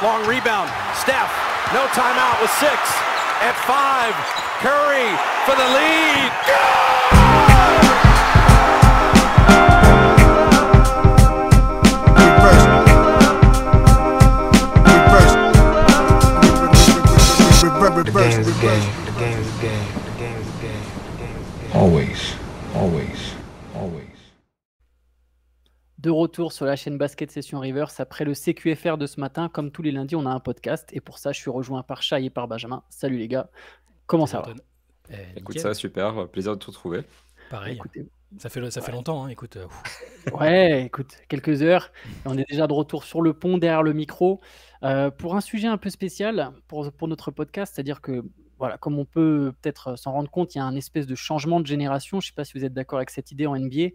Long rebound. Steph, no timeout with 6. At 5, Curry for the lead. The game is game. The game is game. The game is game. The game is game. Always, always, always. De retour sur la chaîne Basket Session Reverse après le CQFR de ce matin. Comme tous les lundis, on a un podcast et pour ça, je suis rejoint par Shai et par Benjamin. Salut les gars, comment ça va? Écoute, ça va super, plaisir de te retrouver. Pareil, Écoutez, ça fait longtemps, hein, écoute. ouais, écoute, quelques heures. Et on est déjà de retour sur le pont derrière le micro pour un sujet un peu spécial pour notre podcast, c'est-à-dire que voilà, comme on peut peut-être s'en rendre compte, il y a un espèce de changement de génération. Je ne sais pas si vous êtes d'accord avec cette idée en NBA,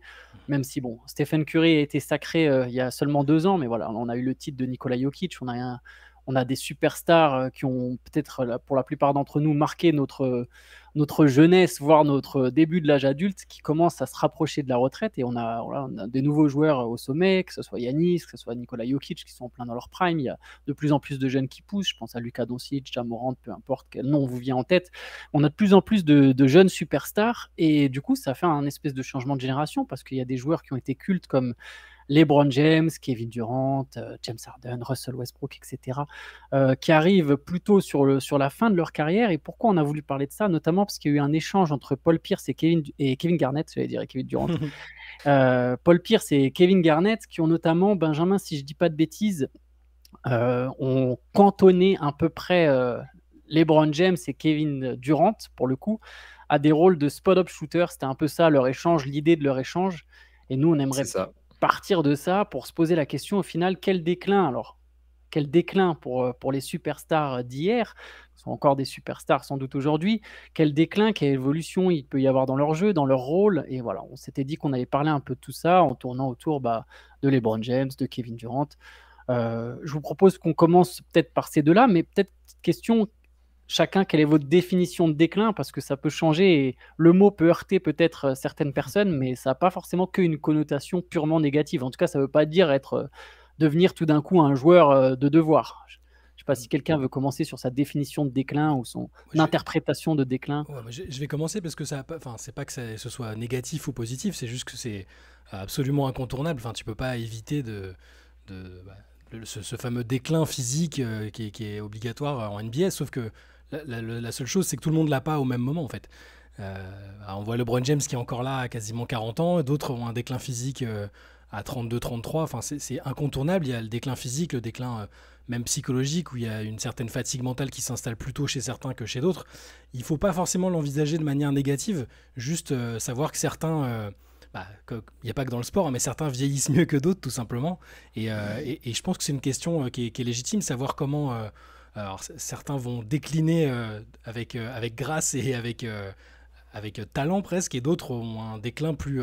même si bon, Stephen Curry a été sacré il y a seulement 2 ans, mais voilà, on a eu le titre de Nikola Jokic, on a des superstars qui ont peut-être, pour la plupart d'entre nous, marqué notre jeunesse, voire notre début de l'âge adulte, qui commence à se rapprocher de la retraite. Et on a des nouveaux joueurs au sommet, que ce soit Giannis, que ce soit Nikola Jokic, qui sont en plein dans leur prime. Il y a de plus en plus de jeunes qui poussent. Je pense à Luka Doncic, Ja Morant, peu importe quel nom vous vient en tête. On a de plus en plus de jeunes superstars. Et du coup, ça fait un espèce de changement de génération, parce qu'il y a des joueurs qui ont été cultes comme LeBron James, Kevin Durant, James Harden, Russell Westbrook, etc., qui arrivent plutôt sur la fin de leur carrière. Et pourquoi on a voulu parler de ça? Notamment parce qu'il y a eu un échange entre Paul Pierce et Kevin Garnett, j'allais dire, et Kevin Durant. Paul Pierce et Kevin Garnett, qui ont notamment, Benjamin, si je ne dis pas de bêtises, ont cantonné à peu près LeBron James et Kevin Durant, pour le coup, à des rôles de spot-up shooter. C'était un peu ça leur échange, l'idée de leur échange. Et nous, on aimerait partir de ça pour se poser la question au final, quel déclin pour les superstars d'hier, qui sont encore des superstars sans doute aujourd'hui, quel déclin, quelle évolution il peut y avoir dans leur jeu, dans leur rôle. Et voilà, on s'était dit qu'on allait parler un peu de tout ça en tournant autour de LeBron James, de Kevin Durant. Je vous propose qu'on commence peut-être par ces deux-là, mais peut-être petite question, chacun, quelle est votre définition de déclin? Parce que ça peut changer et le mot peut heurter peut-être certaines personnes, mais ça n'a pas forcément qu'une connotation purement négative. En tout cas, ça ne veut pas dire devenir tout d'un coup un joueur de devoir. Je ne sais pas si quelqu'un veut commencer sur sa définition de déclin ou son interprétation de déclin. Ouais, je vais commencer parce que c'est pas que ce soit négatif ou positif, c'est juste que c'est absolument incontournable. Enfin, tu peux pas éviter ce fameux déclin physique qui est obligatoire en NBA, sauf que la seule chose, c'est que tout le monde l'a pas au même moment, en fait. On voit LeBron James qui est encore là à quasiment 40 ans, d'autres ont un déclin physique à 32-33, enfin, c'est incontournable. Il y a le déclin physique, le déclin même psychologique, où il y a une certaine fatigue mentale qui s'installe plus tôt chez certains que chez d'autres. Il ne faut pas forcément l'envisager de manière négative, juste savoir que certains... il n'y a pas que dans le sport, mais certains vieillissent mieux que d'autres, tout simplement. Et je pense que c'est une question qui est légitime, savoir comment... alors, certains vont décliner avec grâce et avec talent presque, et d'autres ont un déclin plus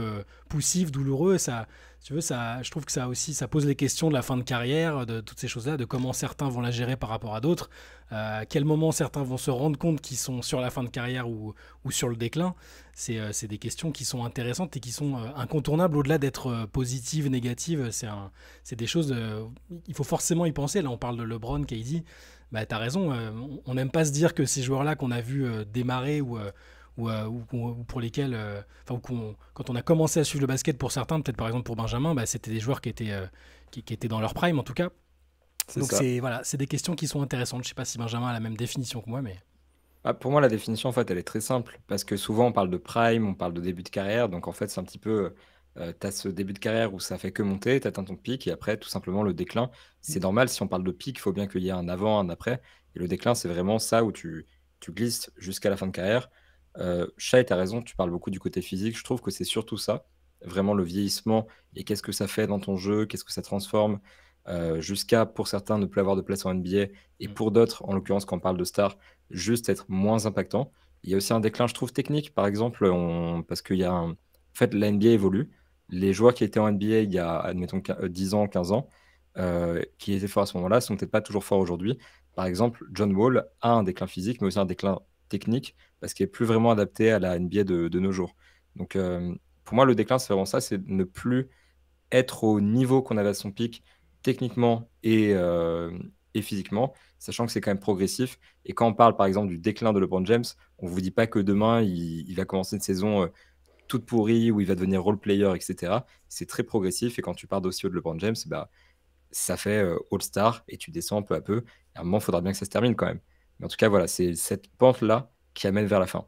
poussif, douloureux. Et ça, si tu veux, je trouve que ça pose les questions de la fin de carrière, de toutes ces choses-là, de comment certains vont la gérer par rapport à d'autres, à quel moment certains vont se rendre compte qu'ils sont sur la fin de carrière ou sur le déclin. C'est des questions qui sont intéressantes et qui sont incontournables au-delà d'être positives, négatives. C'est des choses, il faut forcément y penser. Là, on parle de LeBron, KD. T'as raison, on n'aime pas se dire que ces joueurs-là qu'on a vus démarrer ou pour lesquels, quand on a commencé à suivre le basket, pour certains, peut-être par exemple pour Benjamin, c'était des joueurs qui étaient dans leur prime en tout cas. Donc c'est des questions qui sont intéressantes. Je ne sais pas si Benjamin a la même définition que moi, mais... Pour moi, la définition, en fait, elle est très simple, parce que souvent, on parle de prime, on parle de début de carrière, donc en fait, c'est un petit peu... tu as ce début de carrière où ça fait que monter, tu atteins ton pic, et après, tout simplement, le déclin. C'est normal, si on parle de pic, il faut bien qu'il y ait un avant, un après, et le déclin, c'est vraiment ça où tu glisses jusqu'à la fin de carrière. Shai, tu as raison, tu parles beaucoup du côté physique, je trouve que c'est surtout ça, vraiment le vieillissement, et qu'est-ce que ça fait dans ton jeu, qu'est-ce que ça transforme, jusqu'à, pour certains, ne plus avoir de place en NBA, et pour d'autres, en l'occurrence, quand on parle de stars, juste être moins impactant. Il y a aussi un déclin, je trouve, technique, par exemple, parce qu'il y a en fait, la NBA évolue. Les joueurs qui étaient en NBA il y a, admettons, 10 ans, 15 ans, qui étaient forts à ce moment-là, sont peut-être pas toujours forts aujourd'hui. Par exemple, John Wall a un déclin physique, mais aussi un déclin technique, parce qu'il n'est plus vraiment adapté à la NBA de nos jours. Donc, pour moi, le déclin, c'est vraiment ça, c'est ne plus être au niveau qu'on avait à son pic, techniquement et physiquement, sachant que c'est quand même progressif. Et quand on parle par exemple du déclin de LeBron James, on ne vous dit pas que demain il va commencer une saison toute pourrie où il va devenir role player, etc. C'est très progressif et quand tu pars d'aussi haut de LeBron James, bah, ça fait All-Star et tu descends peu à peu. À un moment, il faudra bien que ça se termine quand même. Mais en tout cas, voilà, c'est cette pente-là qui amène vers la fin.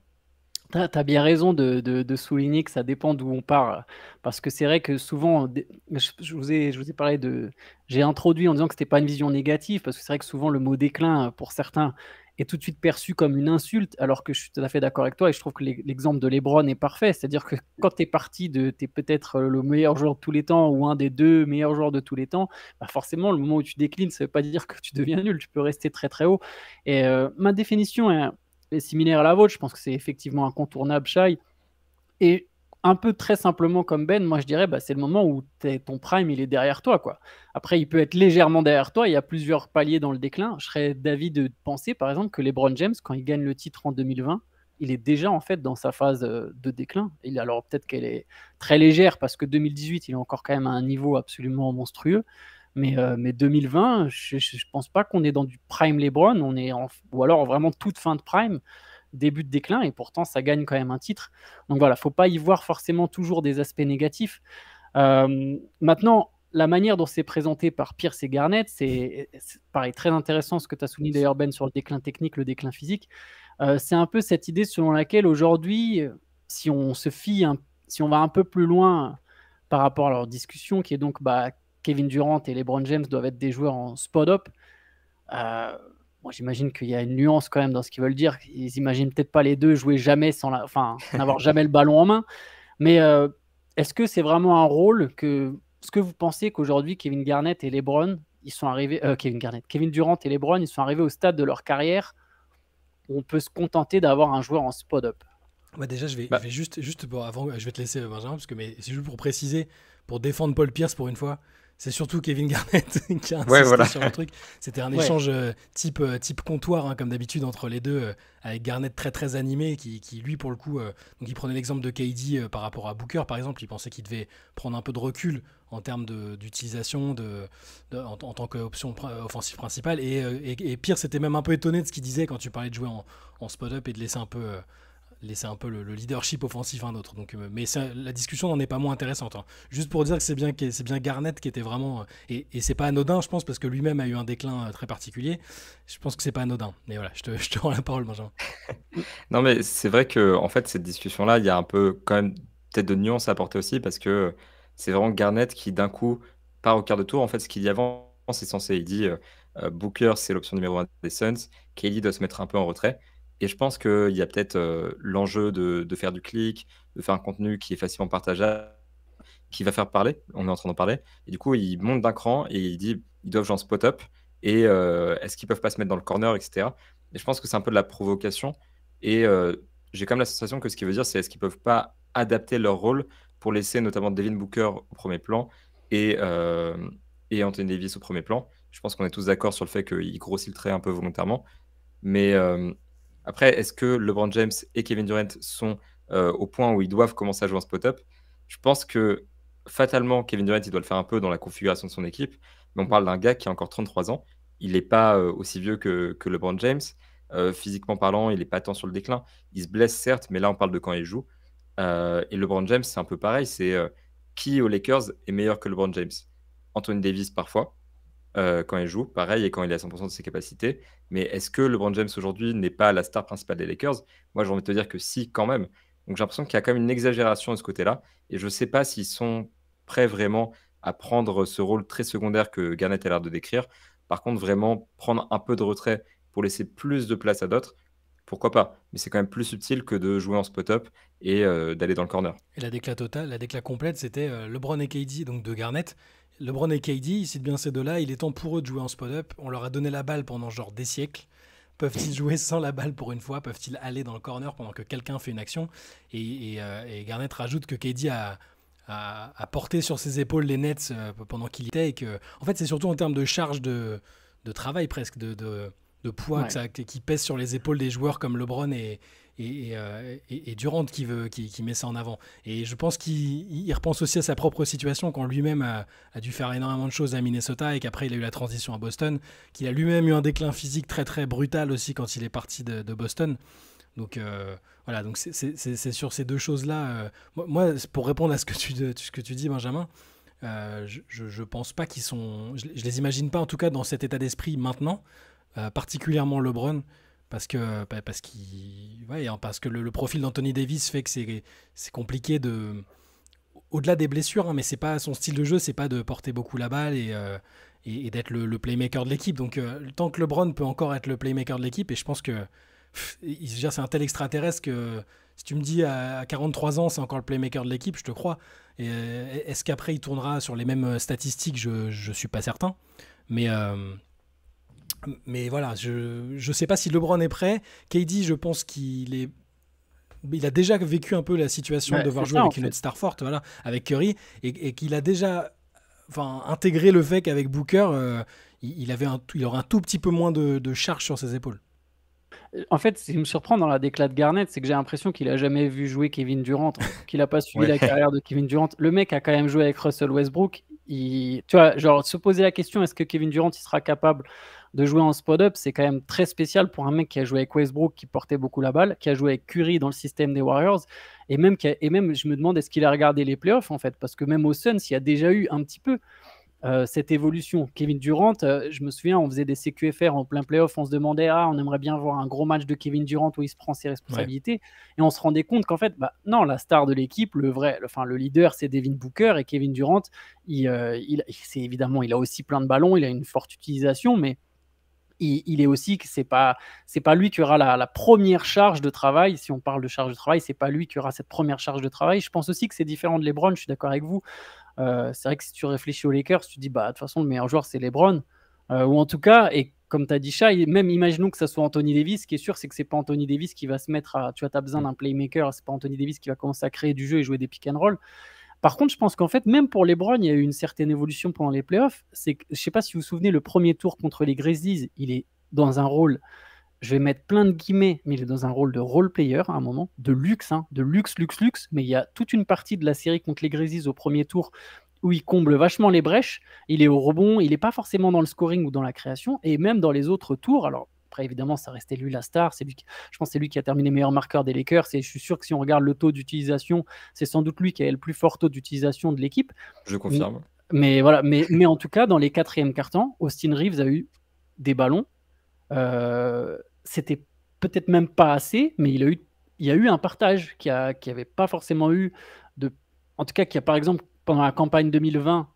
T'as bien raison de souligner que ça dépend d'où on part. Parce que c'est vrai que souvent, je vous ai parlé de. J'ai introduit en disant que c'était pas une vision négative, parce que c'est vrai que souvent le mot déclin, pour certains, est tout de suite perçu comme une insulte, alors que je suis tout à fait d'accord avec toi et je trouve que l'exemple de LeBron est parfait. C'est-à-dire que quand tu es parti t'es peut-être le meilleur joueur de tous les temps ou un des 2 meilleurs joueurs de tous les temps, bah forcément, le moment où tu déclines, ça veut pas dire que tu deviens nul, tu peux rester très très haut. Et ma définition est similaire à la vôtre. Je pense que c'est effectivement incontournable, Shai. Et un peu très simplement comme Ben, moi je dirais bah, c'est le moment où ton prime il est derrière toi, quoi. Après, il peut être légèrement derrière toi. Il y a plusieurs paliers dans le déclin. Je serais d'avis de penser, par exemple, que LeBron James, quand il gagne le titre en 2020, il est déjà en fait dans sa phase de déclin. Alors peut-être qu'elle est très légère parce que 2018, il est encore quand même à un niveau absolument monstrueux. Mais 2020, je ne pense pas qu'on est dans du prime LeBron, ou alors vraiment toute fin de prime, début de déclin, et pourtant ça gagne quand même un titre. Donc voilà, il ne faut pas y voir forcément toujours des aspects négatifs. Maintenant, la manière dont c'est présenté par Pierce et Garnett, c'est pareil, très intéressant ce que tu as souligné d'ailleurs, Ben, sur le déclin technique, le déclin physique. C'est un peu cette idée selon laquelle aujourd'hui, si on va un peu plus loin par rapport à leur discussion, qui est donc Kevin Durant et LeBron James doivent être des joueurs en spot-up. Moi, j'imagine qu'il y a une nuance quand même dans ce qu'ils veulent dire. Ils imaginent peut-être pas les deux jouer jamais n'avoir jamais le ballon en main. Mais est-ce que c'est vraiment un rôle est-ce que vous pensez qu'aujourd'hui Kevin Garnett et LeBron, ils sont arrivés, Kevin Durant et LeBron, ils sont arrivés au stade de leur carrière où on peut se contenter d'avoir un joueur en spot-up? Bah déjà, je vais juste avant, je vais te laisser Benjamin, mais c'est juste pour préciser, pour défendre Paul Pierce pour une fois, c'est surtout Kevin Garnett qui a insisté sur le truc. C'était un échange type comptoir, hein, comme d'habitude, entre les deux, avec Garnett très très animé, qui lui, pour le coup, donc il prenait l'exemple de KD par rapport à Booker, par exemple. Il pensait qu'il devait prendre un peu de recul en termes d'utilisation en tant qu'option offensive principale. Et Pierce était même un peu étonné de ce qu'il disait quand tu parlais de jouer en spot-up et de laisser un peu le leadership offensif à un autre. Donc, mais la discussion n'en est pas moins intéressante, hein. Juste pour dire que c'est bien Garnett qui était vraiment... Et c'est pas anodin, je pense, parce que lui-même a eu un déclin très particulier. Je pense que c'est pas anodin. Mais voilà, je te rends la parole, Benjamin. Non, mais c'est vrai que en fait, cette discussion-là, il y a un peu quand même peut-être de nuances à apporter aussi parce que c'est vraiment Garnett qui d'un coup part au quart de tour. En fait, ce qu'il y a avant, c'est censé, il dit Booker, c'est l'option numéro 1 des Suns. KD doit se mettre un peu en retrait. Et je pense qu'il y a peut-être l'enjeu de faire du clic, de faire un contenu qui est facilement partageable, qui va faire parler. On est en train d'en parler. Et du coup, il monte d'un cran et il dit ils doivent jouer en spot-up. Et est-ce qu'ils peuvent pas se mettre dans le corner, etc. Et je pense que c'est un peu de la provocation. Et j'ai quand même la sensation que ce qu'il veut dire, c'est est-ce qu'ils peuvent pas adapter leur rôle pour laisser notamment Devin Booker au premier plan et, et Anthony Davis au premier plan. Je pense qu'on est tous d'accord sur le fait qu'il grossit le trait un peu volontairement. Mais après, est-ce que LeBron James et Kevin Durant sont au point où ils doivent commencer à jouer en spot-up? Je pense que fatalement, Kevin Durant, il doit le faire un peu dans la configuration de son équipe. Mais on parle d'un gars qui a encore 33 ans. Il n'est pas aussi vieux que LeBron James. Physiquement parlant, il n'est pas tant sur le déclin. Il se blesse certes, mais là, on parle de quand il joue. Et LeBron James, c'est un peu pareil. C'est qui aux Lakers est meilleur que LeBron James? Anthony Davis parfois, quand il joue, pareil, et quand il est à 100% de ses capacités. Mais est-ce que LeBron James aujourd'hui n'est pas la star principale des Lakers? Moi, j'ai envie de te dire que si, quand même. Donc j'ai l'impression qu'il y a quand même une exagération de ce côté-là. Et je ne sais pas s'ils sont prêts vraiment à prendre ce rôle très secondaire que Garnett a l'air de décrire. Par contre, vraiment prendre un peu de retrait pour laisser plus de place à d'autres, pourquoi pas? Mais c'est quand même plus subtil que de jouer en spot-up et d'aller dans le corner. Et la décla complète, c'était LeBron et KD, donc de Garnett. LeBron et KD, ils citent bien ces deux-là. Il est temps pour eux de jouer en spot-up. On leur a donné la balle pendant genre des siècles. Peuvent-ils jouer sans la balle pour une fois? Peuvent-ils aller dans le corner pendant que quelqu'un fait une action? Et Garnett rajoute que KD a porté sur ses épaules les Nets pendant qu'il y était. Et que, en fait, c'est surtout en termes de charge de travail presque, de poids Ouais. qui pèse sur les épaules des joueurs comme LeBron et Durant qui met ça en avant. Et je pense qu'il repense aussi à sa propre situation quand lui-même a dû faire énormément de choses à Minnesota et qu'après il a eu la transition à Boston, qu'il a lui-même eu un déclin physique très très brutal aussi quand il est parti de Boston. Donc voilà, donc c'est sur ces deux choses-là. Moi, pour répondre à ce que tu dis, Benjamin, je pense pas qu'ils sont. Je les imagine pas en tout cas dans cet état d'esprit maintenant, particulièrement LeBron, parce que le profil d'Anthony Davis fait que c'est compliqué au-delà des blessures, hein, mais c'est pas son style de jeu, c'est pas de porter beaucoup la balle et d'être le playmaker de l'équipe. Donc tant que LeBron peut encore être le playmaker de l'équipe, et je pense que c'est un tel extraterrestre que si tu me dis à 43 ans c'est encore le playmaker de l'équipe, je te crois. Et est-ce qu'après il tournera sur les mêmes statistiques? Je suis pas certain. Mais voilà, je sais pas si LeBron est prêt. KD, je pense il a déjà vécu un peu la situation de devoir jouer avec une autre star forte, voilà, avec Curry, et qu'il a déjà intégré le fait qu'avec Booker, il aurait un tout petit peu moins de charge sur ses épaules. En fait, ce qui me surprend dans la déclat de Garnett, c'est que j'ai l'impression qu'il a jamais vu jouer Kevin Durant, qu'il n'a pas suivi la carrière de Kevin Durant. Le mec a quand même joué avec Russell Westbrook. Tu vois, genre, se poser la question, est-ce que Kevin Durant il sera capable de jouer en spot-up, c'est quand même très spécial pour un mec qui a joué avec Westbrook, qui portait beaucoup la balle, qui a joué avec Curry dans le système des Warriors, et même je me demande, est-ce qu'il a regardé les playoffs, en fait, parce que même au Suns, il y a déjà eu un petit peu cette évolution. Kevin Durant, je me souviens, on faisait des CQFR en plein playoff, on se demandait, on aimerait bien voir un gros match de Kevin Durant où il se prend ses responsabilités, et on se rendait compte qu'en fait, non, la star de l'équipe, le leader, c'est Devin Booker, et Kevin Durant, c'est évidemment, il a aussi plein de ballons, il a une forte utilisation, mais il est aussi que c'est pas lui qui aura la première charge de travail. Si on parle de charge de travail, c'est pas lui qui aura cette première charge de travail. Je pense aussi que c'est différent de LeBron, je suis d'accord avec vous. C'est vrai que si tu réfléchis aux Lakers, tu te dis de toute façon le meilleur joueur c'est LeBron, ou en tout cas, et comme tu as dit Shai, même imaginons que ça soit Anthony Davis, ce qui est sûr c'est que c'est pas Anthony Davis qui va se mettre à, tu vois, t'as besoin d'un playmaker, c'est pas Anthony Davis qui va commencer à créer du jeu et jouer des pick and roll. Par contre, je pense qu'en fait, même pour LeBron, il y a eu une certaine évolution pendant les playoffs. Je ne sais pas si vous vous souvenez, le premier tour contre les Grizzlies, il est dans un rôle, je vais mettre plein de guillemets, mais il est dans un rôle de role player à un moment, de luxe, de luxe. Mais il y a toute une partie de la série contre les Grizzlies au premier tour où il comble vachement les brèches. Il est au rebond, il n'est pas forcément dans le scoring ou dans la création, et même dans les autres tours. Alors, après, évidemment, ça restait lui la star. Je pense que c'est lui qui a terminé meilleur marqueur des Lakers. Et je suis sûr que si on regarde le taux d'utilisation, c'est sans doute lui qui a le plus fort taux d'utilisation de l'équipe. Je confirme. Mais voilà. Mais en tout cas, dans les quatrièmes cartons, Austin Reeves a eu des ballons. C'était peut-être même pas assez, mais il y a eu un partage qui avait pas forcément eu en tout cas, qui a par exemple pendant la campagne 2020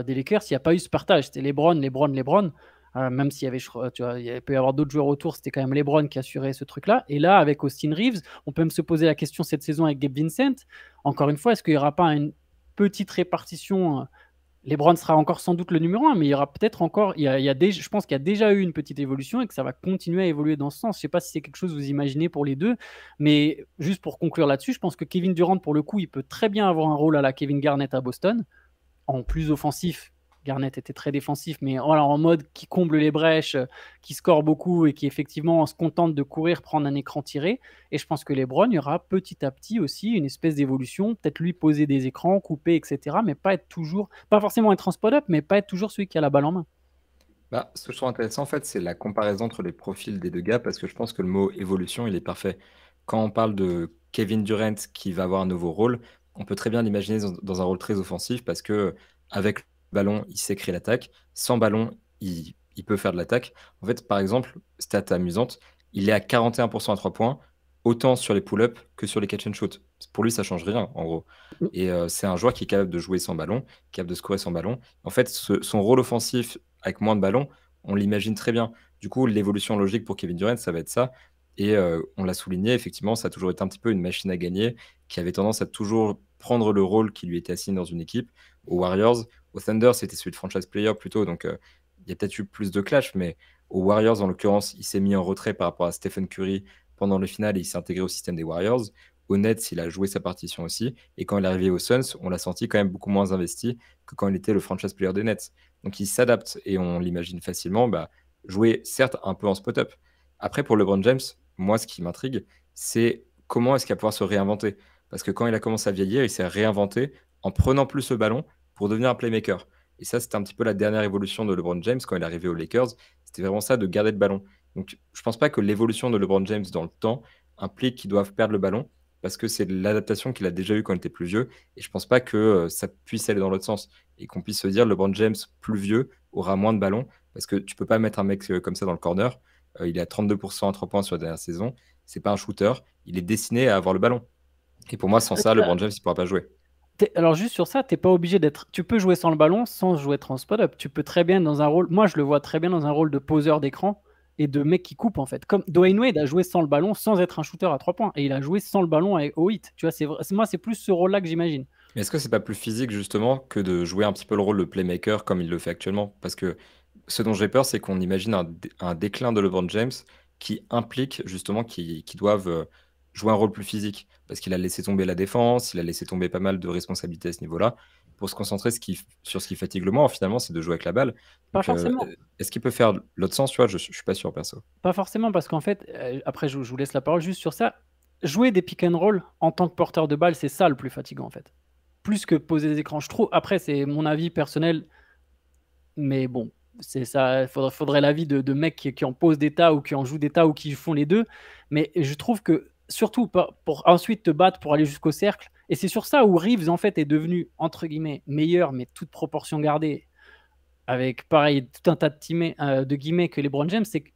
des Lakers, il n'y a pas eu ce partage. C'était LeBron. Même s'il y avait, tu vois, il peut y avoir d'autres joueurs autour, c'était quand même LeBron qui assurait ce truc-là. Et là, avec Austin Reeves, on peut même se poser la question cette saison avec Gabe Vincent. Encore une fois, est-ce qu'il n'y aura pas une petite répartition LeBron sera encore sans doute le numéro 1, mais il y aura peut-être encore. Je pense qu'il y a déjà eu une petite évolution et que ça va continuer à évoluer dans ce sens. Je ne sais pas si c'est quelque chose que vous imaginez pour les deux, mais juste pour conclure là-dessus, je pense que Kevin Durant, pour le coup, il peut très bien avoir un rôle à la Kevin Garnett à Boston, en plus offensif. Garnett était très défensif, mais voilà, en mode qui comble les brèches, qui score beaucoup et qui effectivement se contente de courir, prendre un écran tiré. Et je pense que LeBron, il y aura petit à petit aussi une espèce d'évolution, peut-être lui poser des écrans, couper, etc. Mais pas forcément être en spot-up, mais pas être toujours celui qui a la balle en main. Ce que je trouve intéressant, en fait, c'est la comparaison entre les profils des deux gars, parce que je pense que le mot évolution, il est parfait. Quand on parle de Kevin Durant qui va avoir un nouveau rôle, on peut très bien l'imaginer dans un rôle très offensif, parce que avec ballon, il sait créer l'attaque. Sans ballon, il peut faire de l'attaque. En fait, par exemple, stat amusante, il est à 41% à 3 points, autant sur les pull-ups que sur les catch and shoot. Pour lui, ça change rien, en gros. Et c'est un joueur qui est capable de jouer sans ballon, capable de scorer sans ballon. En fait, son rôle offensif avec moins de ballon, on l'imagine très bien. Du coup, l'évolution logique pour Kevin Durant, ça va être ça. Et on l'a souligné, effectivement, ça a toujours été un petit peu une machine à gagner, qui avait tendance à toujours prendre le rôle qui lui était assigné dans une équipe. Aux Warriors, au Thunder, c'était celui de franchise player plutôt, donc il y a peut-être eu plus de clash, mais aux Warriors, en l'occurrence, il s'est mis en retrait par rapport à Stephen Curry pendant le final et il s'est intégré au système des Warriors. Au Nets, il a joué sa partition aussi, et quand il est arrivé aux Suns, on l'a senti quand même beaucoup moins investi que quand il était le franchise player des Nets. Donc il s'adapte, et on l'imagine facilement, jouer certes un peu en spot-up. Après, pour LeBron James, moi, ce qui m'intrigue, c'est comment est-ce qu'il va pouvoir se réinventer. Parce que quand il a commencé à vieillir, il s'est réinventé en prenant plus le ballon pour devenir un playmaker. Et ça, c'était un petit peu la dernière évolution de LeBron James quand il est arrivé aux Lakers. C'était vraiment ça, de garder le ballon. Donc, je pense pas que l'évolution de LeBron James dans le temps implique qu'il doive perdre le ballon, parce que c'est l'adaptation qu'il a déjà eue quand il était plus vieux. Et je pense pas que ça puisse aller dans l'autre sens. Et qu'on puisse se dire LeBron James plus vieux aura moins de ballons, parce que tu peux pas mettre un mec comme ça dans le corner. Il est à 32% à 3 points sur la dernière saison. C'est pas un shooter. Il est destiné à avoir le ballon. Et pour moi, sans ça, LeBron James, il pourra pas jouer. Alors juste sur ça, t'es pas obligé d'être. Tu peux jouer sans le ballon sans jouer en spot-up. Tu peux très bien dans un rôle. Moi, je le vois très bien dans un rôle de poseur d'écran et de mec qui coupe en fait. Comme Dwayne Wade a joué sans le ballon sans être un shooter à 3 points et il a joué sans le ballon au hit. Tu vois, moi, c'est plus ce rôle-là que j'imagine. Mais est-ce que c'est pas plus physique justement que de jouer un petit peu le rôle de playmaker comme il le fait actuellement? Parce que ce dont j'ai peur, c'est qu'on imagine un déclin de LeBron James qui implique justement qu'ils doivent jouer un rôle plus physique. Parce qu'il a laissé tomber la défense, il a laissé tomber pas mal de responsabilités à ce niveau-là, pour se concentrer sur ce qui fatigue le moins, finalement, c'est de jouer avec la balle. Pas Donc, forcément. est-ce qu'il peut faire l'autre sens? Tu vois, je suis pas sûr, perso. Pas forcément, parce qu'en fait, après, je vous laisse la parole juste sur ça. Jouer des pick and roll en tant que porteur de balle, c'est ça le plus fatigant en fait. Plus que poser des écrans. Je trouve, après, c'est mon avis personnel, mais bon, c'est ça. Faudrait l'avis de mecs qui en posent des tas ou qui en jouent des tas ou qui font les deux. Mais je trouve que, surtout pour ensuite te battre pour aller jusqu'au cercle, et c'est sur ça où Reeves en fait est devenu, entre guillemets, meilleur, mais toute proportion gardée, avec pareil, tout un tas de guillemets que LeBron James, c'est qu'il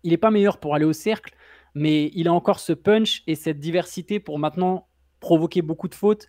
n'est pas meilleur pour aller au cercle, mais il a encore ce punch et cette diversité pour maintenant provoquer beaucoup de fautes.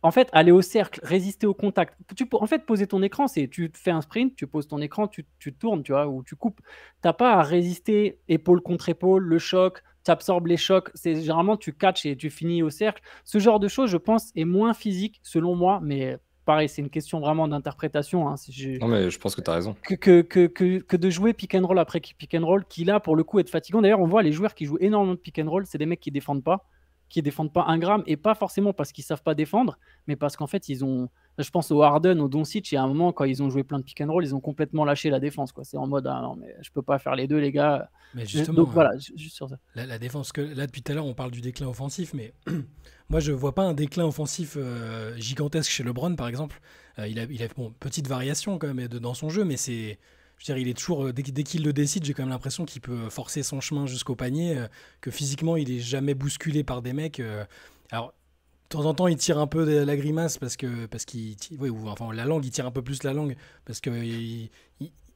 En fait, aller au cercle, résister au contact. En fait, poser ton écran, c'est tu fais un sprint, tu poses ton écran, tu tournes, tu vois, ou tu coupes. T'as pas à résister épaule contre épaule, le choc, tu absorbes les chocs. C'est généralement tu catches et tu finis au cercle. Ce genre de choses, je pense, est moins physique selon moi, mais pareil, c'est une question vraiment d'interprétation. Hein. Non, mais je pense que tu as raison. Que de jouer pick and roll après pick and roll, qui là, pour le coup, est fatigant. D'ailleurs, on voit les joueurs qui jouent énormément de pick and roll, c'est des mecs qui défendent pas un gramme, et pas forcément parce qu'ils savent pas défendre, mais parce qu'en fait, ils ont. Je pense au Harden, au Doncic, et à un moment, quand ils ont joué plein de pick and roll, ils ont complètement lâché la défense. Quoi. C'est en mode, ah non, mais je peux pas faire les deux, les gars. Mais justement, Donc voilà, juste sur ça. La défense, que là depuis tout à l'heure on parle du déclin offensif, mais moi je vois pas un déclin offensif gigantesque chez LeBron par exemple. Il a bon, petite variation quand même dans son jeu, mais c'est, je veux dire, il est toujours, dès qu'il le décide, j'ai quand même l'impression qu'il peut forcer son chemin jusqu'au panier, que physiquement il est jamais bousculé par des mecs. Alors de temps en temps il tire un peu de la grimace parce qu'il oui, ou enfin la langue, il tire un peu plus la langue parce que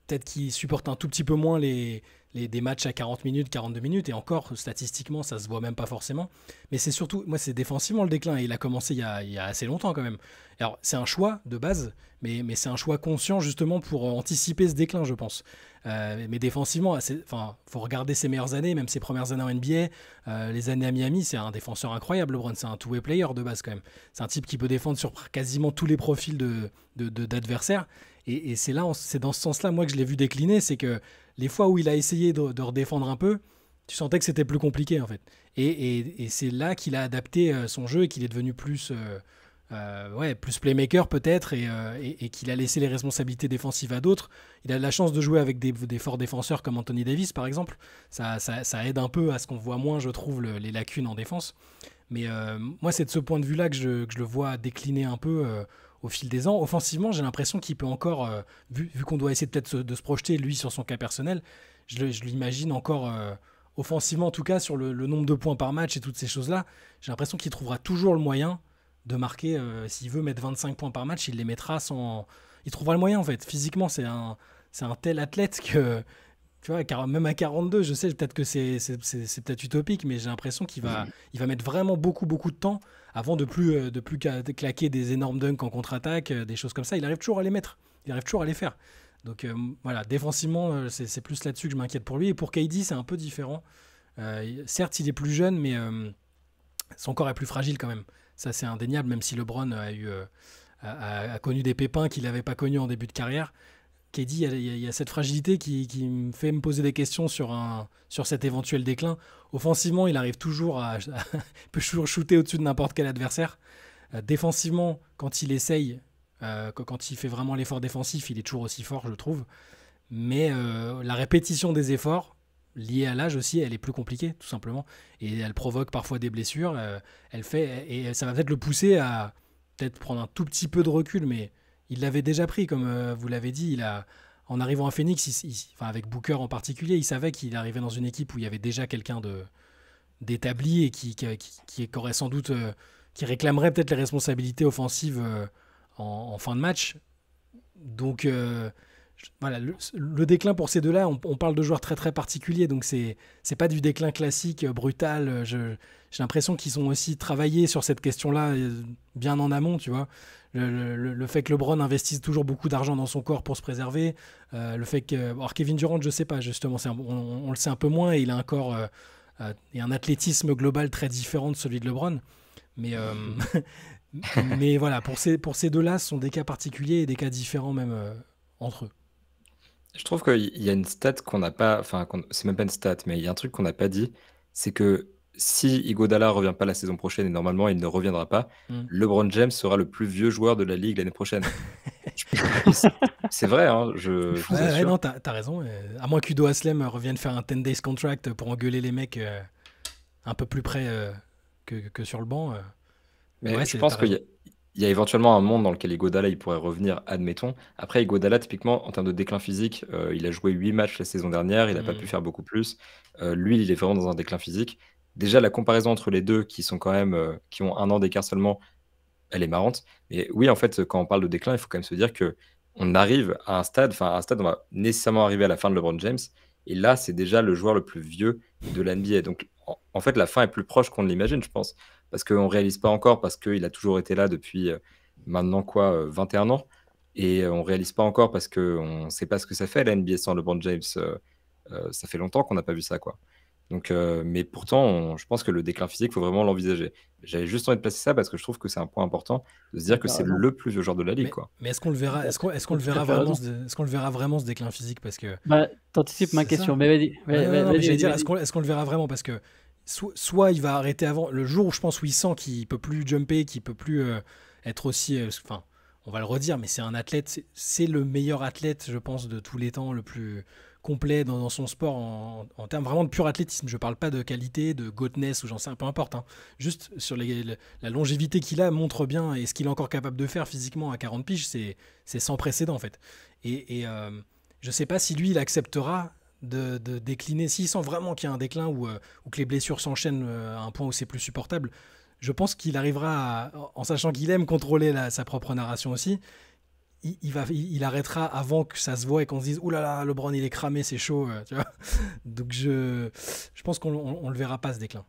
peut-être qu'il supporte un tout petit peu moins des matchs à 40 minutes, 42 minutes, et encore, statistiquement, ça se voit même pas forcément. Mais c'est surtout, moi, c'est défensivement le déclin, et il a commencé il y a assez longtemps quand même. Alors, c'est un choix de base, mais c'est un choix conscient justement pour anticiper ce déclin, je pense. Mais défensivement, faut regarder ses meilleures années, même ses premières années en NBA, les années à Miami, c'est un défenseur incroyable, LeBron, c'est un two-way player de base quand même. C'est un type qui peut défendre sur quasiment tous les profils d'adversaires. Et c'est dans ce sens-là, moi, que je l'ai vu décliner, c'est que les fois où il a essayé de redéfendre un peu, tu sentais que c'était plus compliqué, en fait. Et c'est là qu'il a adapté son jeu et qu'il est devenu plus playmaker, peut-être, et qu'il a laissé les responsabilités défensives à d'autres. Il a de la chance de jouer avec des forts défenseurs comme Anthony Davis, par exemple. Ça aide un peu à ce qu'on voit moins, je trouve, les lacunes en défense. Mais moi, c'est de ce point de vue-là que je le vois décliner un peu au fil des ans. Offensivement, j'ai l'impression qu'il peut encore, vu qu'on doit essayer peut-être de se projeter, lui, sur son cas personnel, je l'imagine encore, offensivement en tout cas, sur le nombre de points par match et toutes ces choses-là, j'ai l'impression qu'il trouvera toujours le moyen de marquer, s'il veut mettre 25 points par match, il les mettra sans... Il trouvera le moyen, en fait. Physiquement, c'est un tel athlète que... Tu vois, même à 42, je sais peut-être que c'est peut-être utopique, mais j'ai l'impression qu'il va mettre vraiment beaucoup de temps avant de plus claquer des énormes dunks en contre-attaque, des choses comme ça. Il arrive toujours à les mettre, il arrive toujours à les faire. Donc voilà, défensivement, c'est plus là-dessus que je m'inquiète pour lui. Et pour KD, c'est un peu différent. Certes, il est plus jeune, mais son corps est plus fragile quand même. Ça, c'est indéniable, même si LeBron a connu des pépins qu'il n'avait pas connus en début de carrière. KD, il y a cette fragilité qui me fait me poser des questions sur cet éventuel déclin. Offensivement, il arrive toujours peut toujours shooter au-dessus de n'importe quel adversaire. Défensivement, quand il essaye, quand il fait vraiment l'effort défensif, il est toujours aussi fort, je trouve. Mais la répétition des efforts, liée à l'âge aussi, elle est plus compliquée, tout simplement. Et elle provoque parfois des blessures. Et ça va peut-être le pousser à peut-être prendre un tout petit peu de recul, mais il l'avait déjà pris, comme vous l'avez dit. En arrivant à Phoenix, enfin avec Booker en particulier, il savait qu'il arrivait dans une équipe où il y avait déjà quelqu'un d'établi et qui aurait sans doute, qui réclamerait peut-être les responsabilités offensives en fin de match. Donc voilà, le déclin pour ces deux-là, on parle de joueurs très très particuliers, donc c'est pas du déclin classique, brutal. J'ai l'impression qu'ils ont aussi travaillé sur cette question-là bien en amont, tu vois. Le fait que LeBron investisse toujours beaucoup d'argent dans son corps pour se préserver, le fait que... Alors Kevin Durant, je sais pas, justement, on le sait un peu moins, et il a un corps et un athlétisme global très différent de celui de LeBron. Mais, mais voilà, pour ces deux-là, ce sont des cas particuliers et des cas différents même entre eux. Je trouve qu'il y a une stat qu'on n'a pas, enfin, c'est même pas une stat, mais il y a un truc qu'on n'a pas dit, c'est que si Iguodala revient pas la saison prochaine, et normalement il ne reviendra pas, LeBron James sera le plus vieux joueur de la ligue l'année prochaine. C'est vrai, hein, je vous Ouais, assure. non, t'as raison. À moins qu'Udo Haslem revienne faire un 10 days contract pour engueuler les mecs un peu plus près que sur le banc. Mais Ouais, je pense t'as raison. qu'il y a éventuellement un monde dans lequel Iguodala il pourrait revenir, admettons. Après, Iguodala, typiquement, en termes de déclin physique, il a joué 8 matchs la saison dernière, il n'a pas pu faire beaucoup plus. Lui, il est vraiment dans un déclin physique. Déjà, la comparaison entre les deux, qui sont quand même, qui ont 1 an d'écart seulement, elle est marrante. Mais oui, en fait, quand on parle de déclin, il faut quand même se dire que on arrive à un stade, on va nécessairement arriver à la fin de LeBron James. Et là, c'est déjà le joueur le plus vieux de la NBA. Donc, en fait, la fin est plus proche qu'on ne l'imagine, je pense. Parce qu'on ne réalise pas encore, parce qu'il a toujours été là depuis maintenant, 21 ans. Et on ne réalise pas encore parce qu'on ne sait pas ce que ça fait, la NBA sans LeBron James. Ça fait longtemps qu'on n'a pas vu ça, quoi. Donc, mais pourtant, je pense que le déclin physique, il faut vraiment l'envisager. J'avais juste envie de placer ça parce que je trouve que c'est un point important de se dire que T'as c'est raison. le plus vieux joueur de la ligue, quoi. Mais est-ce qu'on le verra, est-ce qu'on le T'as tout verra à fait vraiment, raison. est-ce qu'on le verra vraiment ce déclin physique? Parce que Bah, t'anticipes ma c'est question, ça. mais vas-y, Non, mais j'allais dire, vas-y. est-ce qu'on le verra vraiment? Parce que soit il va arrêter avant, le jour où je pense où il sent qu'il peut plus jumper, qu'il peut plus être aussi, enfin, on va le redire, mais c'est un athlète, c'est le meilleur athlète, je pense, de tous les temps, le plus complet dans son sport en termes vraiment de pur athlétisme. Je parle pas de qualité, de goatness ou j'en sais, peu importe, hein. Juste sur la longévité qu'il a montre bien, et ce qu'il est encore capable de faire physiquement à 40 piges, c'est sans précédent en fait. Et je sais pas si lui il acceptera de décliner, s'il sent vraiment qu'il y a un déclin ou que les blessures s'enchaînent à un point où c'est plus supportable. Je pense qu'il arrivera en sachant qu'il aime contrôler sa propre narration aussi. Il arrêtera avant que ça se voit et qu'on se dise ouh là là, LeBron il est cramé, c'est chaud, tu vois. Donc je pense qu'on le verra pas ce déclin.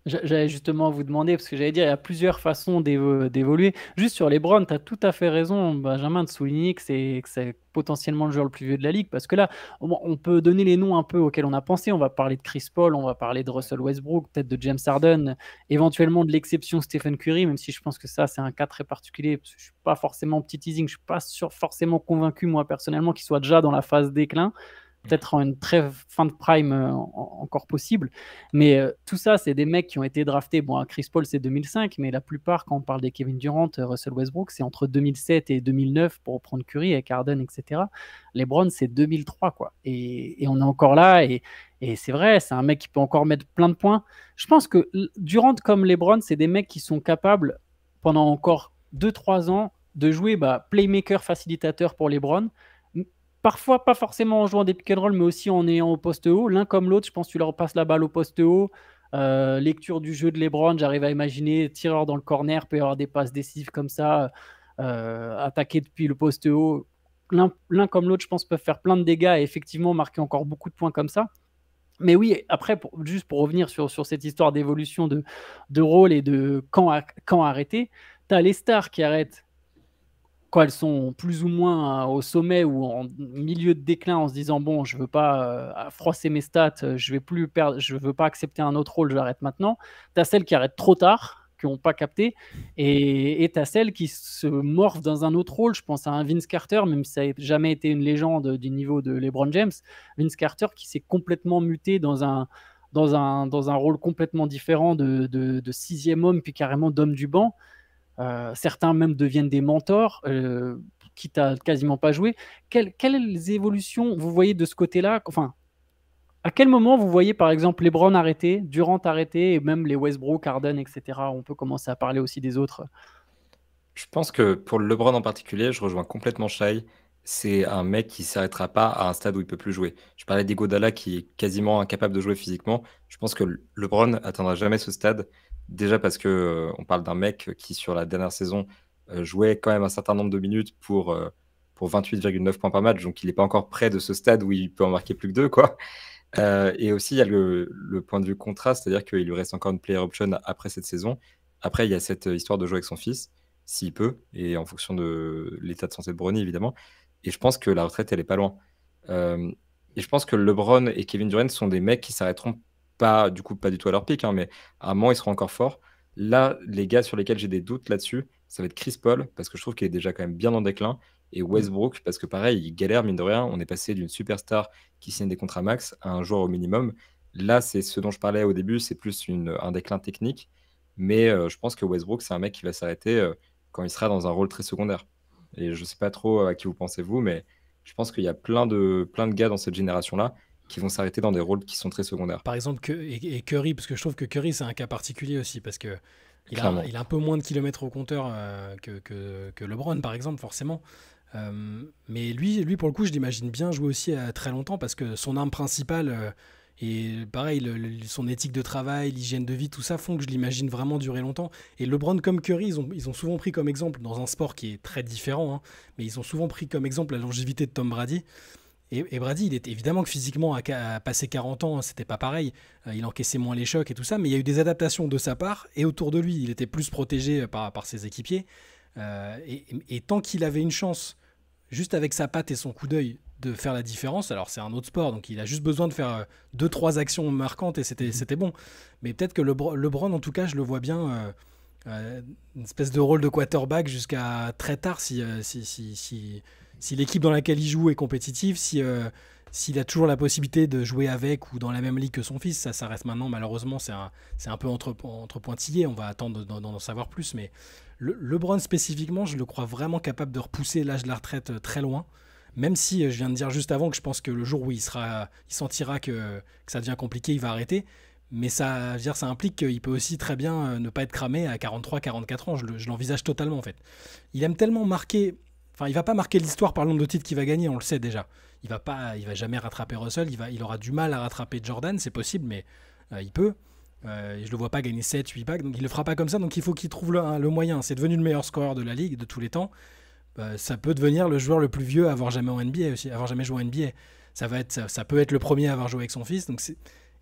J'allais justement vous demander, parce que j'allais dire, il y a plusieurs façons d'évoluer. Juste sur les Browns, tu as tout à fait raison, Benjamin, de souligner que c'est potentiellement le joueur le plus vieux de la ligue, parce que là, on peut donner les noms un peu auxquels on a pensé. On va parler de Chris Paul, on va parler de Russell Westbrook, peut-être de James Harden, éventuellement de l'exception Stephen Curry, même si je pense que ça, c'est un cas très particulier, parce que je ne suis pas forcément petit teasing, je ne suis pas forcément convaincu, moi, personnellement, qu'il soit déjà dans la phase déclin. Peut-être en une très fin de prime encore possible. Mais tout ça, c'est des mecs qui ont été draftés. Bon, Chris Paul, c'est 2005, mais la plupart, quand on parle des Kevin Durant, Russell Westbrook, c'est entre 2007 et 2009 pour reprendre Curry avec Harden, etc. Les Browns, c'est 2003, quoi. Et on est encore là. Et c'est vrai, c'est un mec qui peut encore mettre plein de points. Je pense que Durant comme les Browns, c'est des mecs qui sont capables, pendant encore 2-3 ans, de jouer playmaker facilitateur pour les Browns. Parfois, pas forcément en jouant des pick and roll, mais aussi en ayant au poste haut. L'un comme l'autre, je pense que tu leur passes la balle au poste haut. Lecture du jeu de LeBron, j'arrive à imaginer, tireur dans le corner, peut y avoir des passes décisives comme ça, attaquer depuis le poste haut. L'un comme l'autre, je pense, peuvent faire plein de dégâts et effectivement marquer encore beaucoup de points comme ça. Mais oui, après, juste pour revenir sur cette histoire d'évolution de rôle et de quand arrêter, tu as les stars qui arrêtent quand elles sont plus ou moins au sommet ou en milieu de déclin en se disant bon, je veux pas froisser mes stats, je veux pas accepter un autre rôle, je l'arrête maintenant. Tu as celles qui arrêtent trop tard, qui n'ont pas capté, et tu as celles qui se morphent dans un autre rôle. Je pense à un Vince Carter, même si ça n'a jamais été une légende du niveau de LeBron James. Vince Carter qui s'est complètement muté dans un rôle complètement différent de sixième homme, puis carrément d'homme du banc. Certains même deviennent des mentors. quitte à quasiment pas jouer. Quelles évolutions vous voyez de ce côté-là? Enfin, à quel moment vous voyez par exemple LeBron arrêter, Durant arrêter et même les Westbrook, Harden, etc. On peut commencer à parler aussi des autres. Je pense que pour le LeBron en particulier, je rejoins complètement Shai. C'est un mec qui s'arrêtera pas à un stade où il peut plus jouer. Je parlais d'Iguodala qui est quasiment incapable de jouer physiquement. Je pense que LeBron atteindra jamais ce stade. Déjà parce que on parle d'un mec qui sur la dernière saison jouait quand même un certain nombre de minutes pour 28,9 points par match. Donc il n'est pas encore près de ce stade où il peut en marquer plus que deux, quoi. Et aussi, il y a le point de vue contraste, c'est-à-dire qu'il lui reste encore une player option après cette saison. Après, il y a cette histoire de jouer avec son fils, s'il peut, et en fonction de l'état de santé de Bronny, évidemment. Et je pense que la retraite, elle est pas loin. Euh, et je pense que LeBron et Kevin Durant sont des mecs qui s'arrêteront pas, du coup, pas du tout à leur pic, hein, mais à un moment, ils seront encore forts. Là, les gars sur lesquels j'ai des doutes là-dessus, ça va être Chris Paul, parce que je trouve qu'il est déjà quand même bien en déclin, et Westbrook, parce que pareil, il galère, mine de rien. On est passé d'une superstar qui signe des contrats max à un joueur au minimum. Là, c'est ce dont je parlais au début, c'est plus un déclin technique. Mais je pense que Westbrook, c'est un mec qui va s'arrêter quand il sera dans un rôle très secondaire. Et je sais pas trop à qui vous pensez vous, mais je pense qu'il y a plein de gars dans cette génération-là qui vont s'arrêter dans des rôles qui sont très secondaires. Par exemple, et Curry, parce que je trouve que Curry, c'est un cas particulier aussi, parce que Clairement. il a un peu moins de kilomètres au compteur que LeBron, par exemple, forcément. Mais lui, pour le coup, je l'imagine bien jouer aussi à très longtemps, parce que son arme principale, et pareil, son éthique de travail, l'hygiène de vie, tout ça font que je l'imagine vraiment durer longtemps. Et LeBron comme Curry, ils ont souvent pris comme exemple, dans un sport qui est très différent, hein, mais ils ont souvent pris comme exemple la longévité de Tom Brady. Et Brady, il était évidemment que physiquement, à passer 40 ans, c'était pas pareil. Il encaissait moins les chocs et tout ça, mais il y a eu des adaptations de sa part et autour de lui. Il était plus protégé par ses équipiers. Et tant qu'il avait une chance, juste avec sa patte et son coup d'œil, de faire la différence, alors c'est un autre sport, donc il a juste besoin de faire 2-3 actions marquantes et c'était bon. Mais peut-être que LeBron, en tout cas, je le vois bien une espèce de rôle de quarterback jusqu'à très tard si l'équipe dans laquelle il joue est compétitive, s'il a toujours la possibilité de jouer avec ou dans la même ligue que son fils. Ça reste maintenant, malheureusement, c'est un peu entre pointillés. On va attendre d'en savoir plus. Mais LeBron spécifiquement, je le crois vraiment capable de repousser l'âge de la retraite très loin. Même si je viens de dire juste avant que je pense que le jour où il sentira que ça devient compliqué, il va arrêter. Mais ça, je veux dire, ça implique qu'il peut aussi très bien ne pas être cramé à 43, 44 ans. Je l'envisage totalement, en fait. Il aime tellement marquer. Enfin, il va pas marquer l'histoire par le nombre de titres qu'il va gagner, on le sait déjà. Il va jamais rattraper Russell, il aura du mal à rattraper Jordan, c'est possible, mais il peut. Je le vois pas gagner 7, 8 bagues, donc il le fera pas comme ça, donc il faut qu'il trouve le moyen. C'est devenu le meilleur scoreur de la ligue de tous les temps. Ça peut devenir le joueur le plus vieux à avoir jamais en NBA aussi, avoir jamais joué en NBA. Ça peut être le premier à avoir joué avec son fils, donc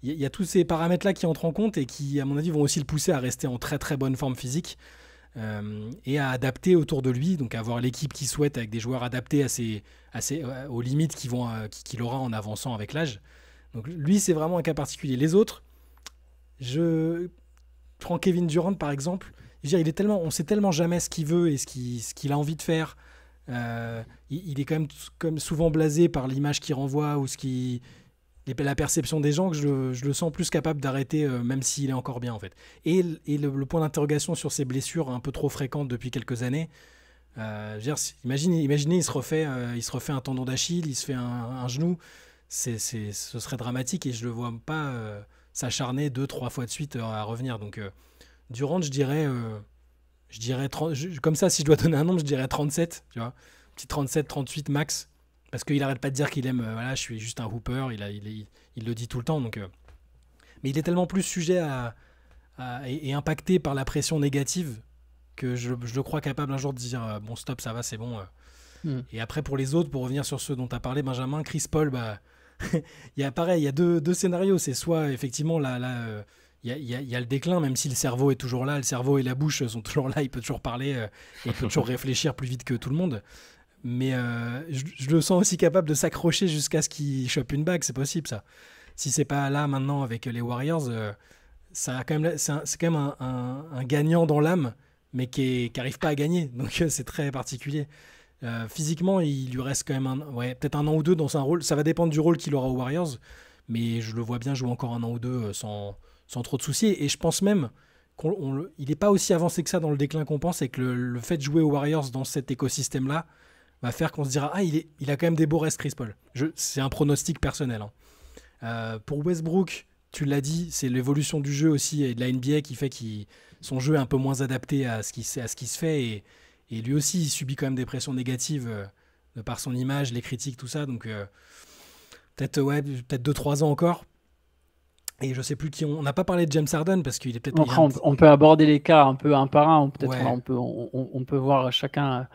il y a tous ces paramètres-là qui entrent en compte et qui, à mon avis, vont aussi le pousser à rester en très très bonne forme physique. Et à adapter autour de lui, donc avoir l'équipe qu'il souhaite avec des joueurs adaptés aux limites qu'il aura en avançant avec l'âge. Donc lui, c'est vraiment un cas particulier. Les autres, je prends Kevin Durant par exemple. Je veux dire, on sait tellement jamais ce qu'il veut et ce qu'il a envie de faire. Il est quand même comme souvent blasé par l'image qu'il renvoie ou la perception des gens que je le sens plus capable d'arrêter même s'il est encore bien en fait. Et le point d'interrogation sur ses blessures un peu trop fréquentes depuis quelques années, je veux dire, imaginez il se refait un tendon d'Achille, il se fait un genou, ce serait dramatique et je le vois pas s'acharner 2-3 fois de suite à revenir. Donc Durant, je dirais 30, comme ça si je dois donner un nombre, je dirais 37, tu vois, petit 37, 38 max. Parce qu'il arrête pas de dire qu'il aime, voilà, je suis juste un hooper, il le dit tout le temps. Donc, mais il est tellement plus sujet et impacté par la pression négative que je le crois capable un jour de dire bon stop, ça va, c'est bon. Et après pour les autres, pour revenir sur ceux dont tu as parlé, Benjamin, Chris Paul, il y a deux scénarios. C'est soit effectivement il y a le déclin, même si le cerveau est toujours là, le cerveau et la bouche sont toujours là, il peut toujours parler, il peut toujours réfléchir plus vite que tout le monde. Mais je le sens aussi capable de s'accrocher jusqu'à ce qu'il chope une bague, c'est possible ça. Si c'est pas là maintenant avec les Warriors, c'est quand même un gagnant dans l'âme, mais qui n'arrive pas à gagner, donc c'est très particulier. Physiquement, il lui reste quand même peut-être un an ou deux dans un rôle, ça va dépendre du rôle qu'il aura aux Warriors, mais je le vois bien jouer encore un an ou deux sans trop de soucis, et je pense même il n'est pas aussi avancé que ça dans le déclin qu'on pense, et que le fait de jouer aux Warriors dans cet écosystème-là va faire qu'on se dira « Ah, il a quand même des beaux restes, Chris Paul ». C'est un pronostic personnel. Hein. Pour Westbrook, tu l'as dit, c'est l'évolution du jeu aussi et de la NBA qui fait que son jeu est un peu moins adapté à ce qui se fait. Et lui aussi, il subit quand même des pressions négatives de par son image, les critiques, tout ça. Donc peut-être 2-3 ans encore. Et je sais plus qui on n'a pas parlé de James Harden parce qu'il est peut-être. Après, on peut aborder les cas un peu un par un. Peut-être Ouais. on peut voir chacun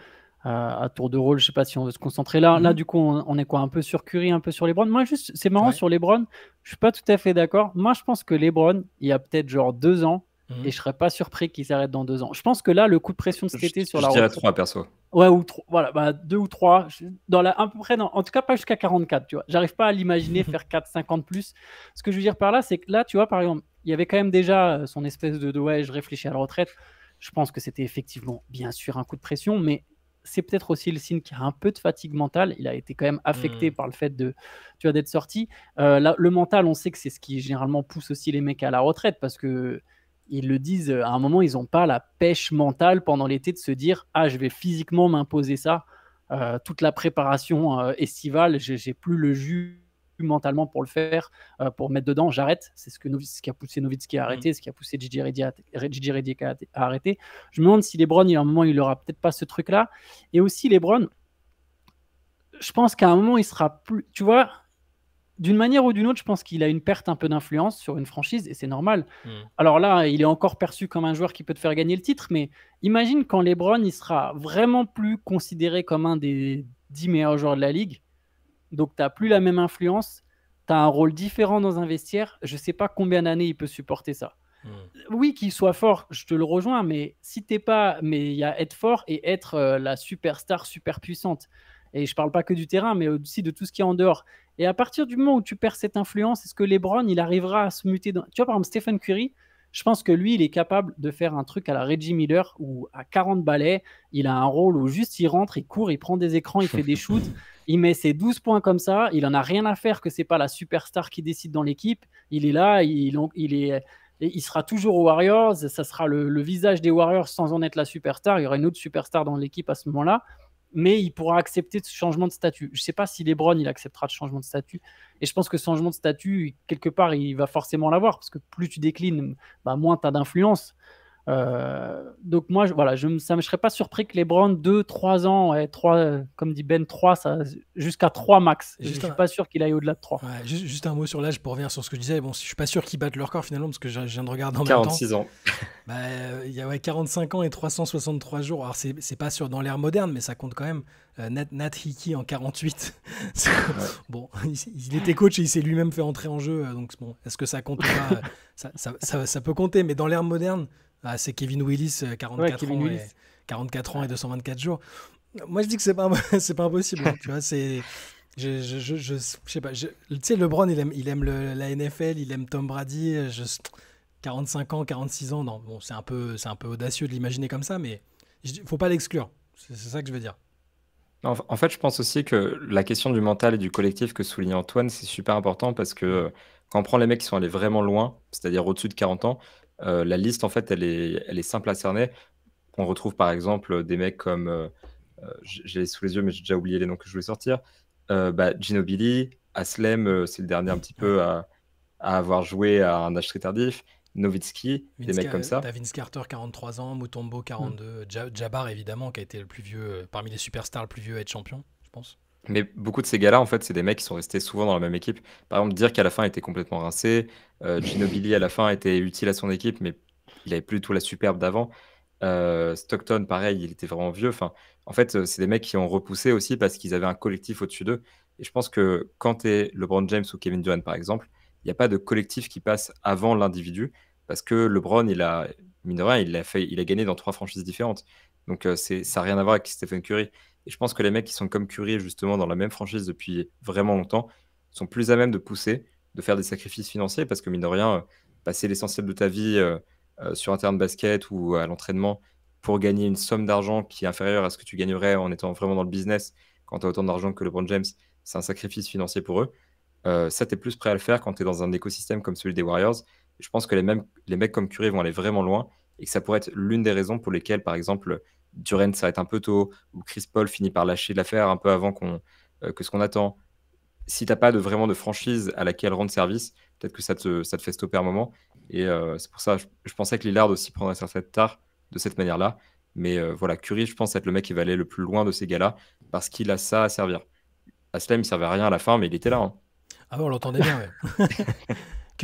à tour de rôle. Je sais pas si on veut se concentrer là. Là, du coup, on est quoi? Un peu sur Curry, un peu sur LeBron. Moi, juste, c'est marrant Ouais. sur LeBron. Je suis pas tout à fait d'accord. Moi, je pense que LeBron, il y a peut-être genre 2 ans, et je serais pas surpris qu'il s'arrête dans 2 ans. Je pense que là, le coup de pression de cet été sur la Je dirais retraite. 3 perso. Ouais, ou 3, voilà, 2 ou 3, à peu près, en tout cas pas jusqu'à 44, tu vois. J'arrive pas à l'imaginer faire 4, 50 plus. Ce que je veux dire par là, c'est que là, tu vois, par exemple, il y avait quand même déjà son espèce de ouais, je réfléchis à la retraite. Je pense que c'était effectivement, bien sûr, un coup de pression, mais c'est peut-être aussi le signe qu'il y a un peu de fatigue mentale. Il a été quand même affecté par le fait d'être sorti. Le mental, on sait que c'est ce qui généralement pousse aussi les mecs à la retraite parce que ils le disent, à un moment, ils n'ont pas la pêche mentale pendant l'été de se dire « Ah, je vais physiquement m'imposer ça. Toute la préparation estivale, j'ai plus le jus mentalement pour le faire, pour mettre dedans, j'arrête. » C'est ce qui a poussé Nowitzki à arrêter, ce qui a poussé Gigi Redick à arrêter. Je me demande si LeBron, à un moment, il n'aura peut-être pas ce truc-là. Et aussi, LeBron, je pense qu'à un moment, il sera plus... Tu vois, d'une manière ou d'une autre, je pense qu'il a une perte un peu d'influence sur une franchise et c'est normal. Alors là, il est encore perçu comme un joueur qui peut te faire gagner le titre, mais imagine quand LeBron, il sera vraiment plus considéré comme un des 10 meilleurs joueurs de la ligue. Donc, tu n'as plus la même influence, tu as un rôle différent dans un vestiaire. Je ne sais pas combien d'années il peut supporter ça. Oui, qu'il soit fort, je te le rejoins, mais si t'es pas... Mais il y a être fort et être la superstar super puissante. Et je parle pas que du terrain, mais aussi de tout ce qui est en dehors. Et à partir du moment où tu perds cette influence, est-ce que LeBron, il arrivera à se muter dans... Tu vois, par exemple, Stephen Curry, je pense que lui, il est capable de faire un truc à la Reggie Miller où à 40 balais, il a un rôle où juste il rentre, il court, il prend des écrans, il fait des shoots, il met ses 12 points comme ça, il en a rien à faire que c'est pas la superstar qui décide dans l'équipe. Il est là, il sera toujours aux Warriors, ça sera le visage des Warriors sans en être la superstar. Il y aura une autre superstar dans l'équipe à ce moment-là, mais il pourra accepter ce changement de statut. Je ne sais pas si LeBron, il acceptera ce changement de statut. Et je pense que ce changement de statut, quelque part, il va forcément l'avoir, parce que plus tu déclines, moins tu as d'influence. Donc moi, je ne serais pas surpris que LeBron, 2-3 ans, 3, comme dit Ben, 3, jusqu'à 3 max. Je ne suis pas sûr qu'il aille au-delà de 3. Ouais, juste un mot sur l'âge pour revenir sur ce que je disais. Bon, je ne suis pas sûr qu'ils battent leur corps finalement, parce que je viens de regarder en même temps. 46 ans. Il y a 45 ans et 363 jours. Alors, c'est pas dans l'ère moderne, mais ça compte quand même. Nat Hickey en 48. Bon, il était coach et il s'est lui-même fait entrer en jeu. Donc, bon, est-ce que ça compte pas ça peut compter, mais dans l'ère moderne, c'est Kevin Willis, 44 ans et 224 jours. Moi, je dis que c'est pas impossible. Tu vois, c'est... Je sais pas. Tu sais, LeBron, il aime la NFL, il aime Tom Brady. 45 ans, 46 ans, non, bon, c'est un peu audacieux de l'imaginer comme ça, mais faut pas l'exclure. C'est ça que je veux dire. En fait, je pense aussi que la question du mental et du collectif que souligne Antoine, c'est super important parce que quand on prend les mecs qui sont allés vraiment loin, c'est-à-dire au-dessus de 40 ans, la liste, en fait, elle est simple à cerner. On retrouve par exemple des mecs comme, j'ai sous les yeux, mais j'ai déjà oublié les noms que je voulais sortir, Ginobili, Haslem, c'est le dernier un petit peu à avoir joué à un âge très tardif, Nowitzki, des mecs comme ça. Vince Carter, 43 ans, Mutombo, 42, Jabbar, évidemment, qui a été le plus vieux, parmi les superstars, le plus vieux à être champion, je pense. Mais beaucoup de ces gars-là, en fait, c'est des mecs qui sont restés souvent dans la même équipe. Par exemple, dire qu'à la fin, il était complètement rincé. Ginobili, à la fin, était utile à son équipe, mais il avait plus du tout la superbe d'avant. Stockton, pareil, il était vraiment vieux. Enfin, en fait, c'est des mecs qui ont repoussé aussi parce qu'ils avaient un collectif au-dessus d'eux. Et je pense que quand tu es LeBron James ou Kevin Durant, par exemple, il n'y a pas de collectif qui passe avant l'individu parce que LeBron, mine de rien, il a gagné dans 3 franchises différentes. Donc, ça n'a rien à voir avec Stephen Curry. Et je pense que les mecs qui sont comme Curry, justement, dans la même franchise depuis vraiment longtemps, sont plus à même de pousser, de faire des sacrifices financiers parce que, mine de rien, passer l'essentiel de ta vie sur un terrain de basket ou à l'entraînement pour gagner une somme d'argent qui est inférieure à ce que tu gagnerais en étant vraiment dans le business quand tu as autant d'argent que LeBron James, c'est un sacrifice financier pour eux. Ça, tu es plus prêt à le faire quand tu es dans un écosystème comme celui des Warriors. Et je pense que les mecs comme Curry vont aller vraiment loin et que ça pourrait être l'une des raisons pour lesquelles, par exemple, Durant s'arrête un peu tôt, ou Chris Paul finit par lâcher l'affaire un peu avant que ce qu'on attend. Si t'as pas vraiment de franchise à laquelle rendre service, peut-être que ça te fait stopper un moment. Et c'est pour ça, je pensais que Lillard aussi prendrait cette tard de cette manière-là. Mais voilà, Curry, je pense être le mec qui va aller le plus loin de ces gars-là parce qu'il a ça à servir. Aslam, il servait à rien à la fin, mais il était là. Hein. Ah ouais, on l'entendait bien, ouais.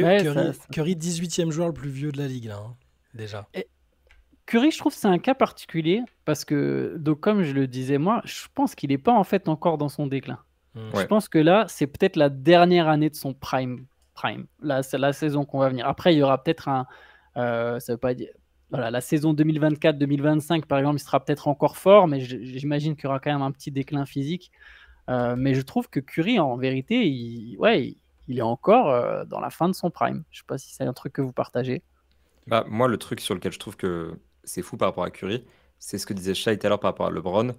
Ouais, Curry, 18e joueur le plus vieux de la ligue, là, hein, déjà. Curry, je trouve que c'est un cas particulier parce que, donc, comme je le disais moi, je pense qu'il n'est pas en fait encore dans son déclin. Je Ouais. pense que là, c'est peut-être la dernière année de son prime. Là, c'est la saison qu'on va venir. Après, il y aura peut-être ça veut pas dire. Voilà, la saison 2024-2025, par exemple, il sera peut-être encore fort, mais j'imagine qu'il y aura quand même un petit déclin physique. Mais je trouve que Curry, en vérité, il est encore dans la fin de son prime. Je ne sais pas si c'est un truc que vous partagez. Bah, moi, le truc sur lequel je trouve que c'est fou par rapport à Curry, c'est ce que disait Shai tout à l'heure par rapport à LeBron.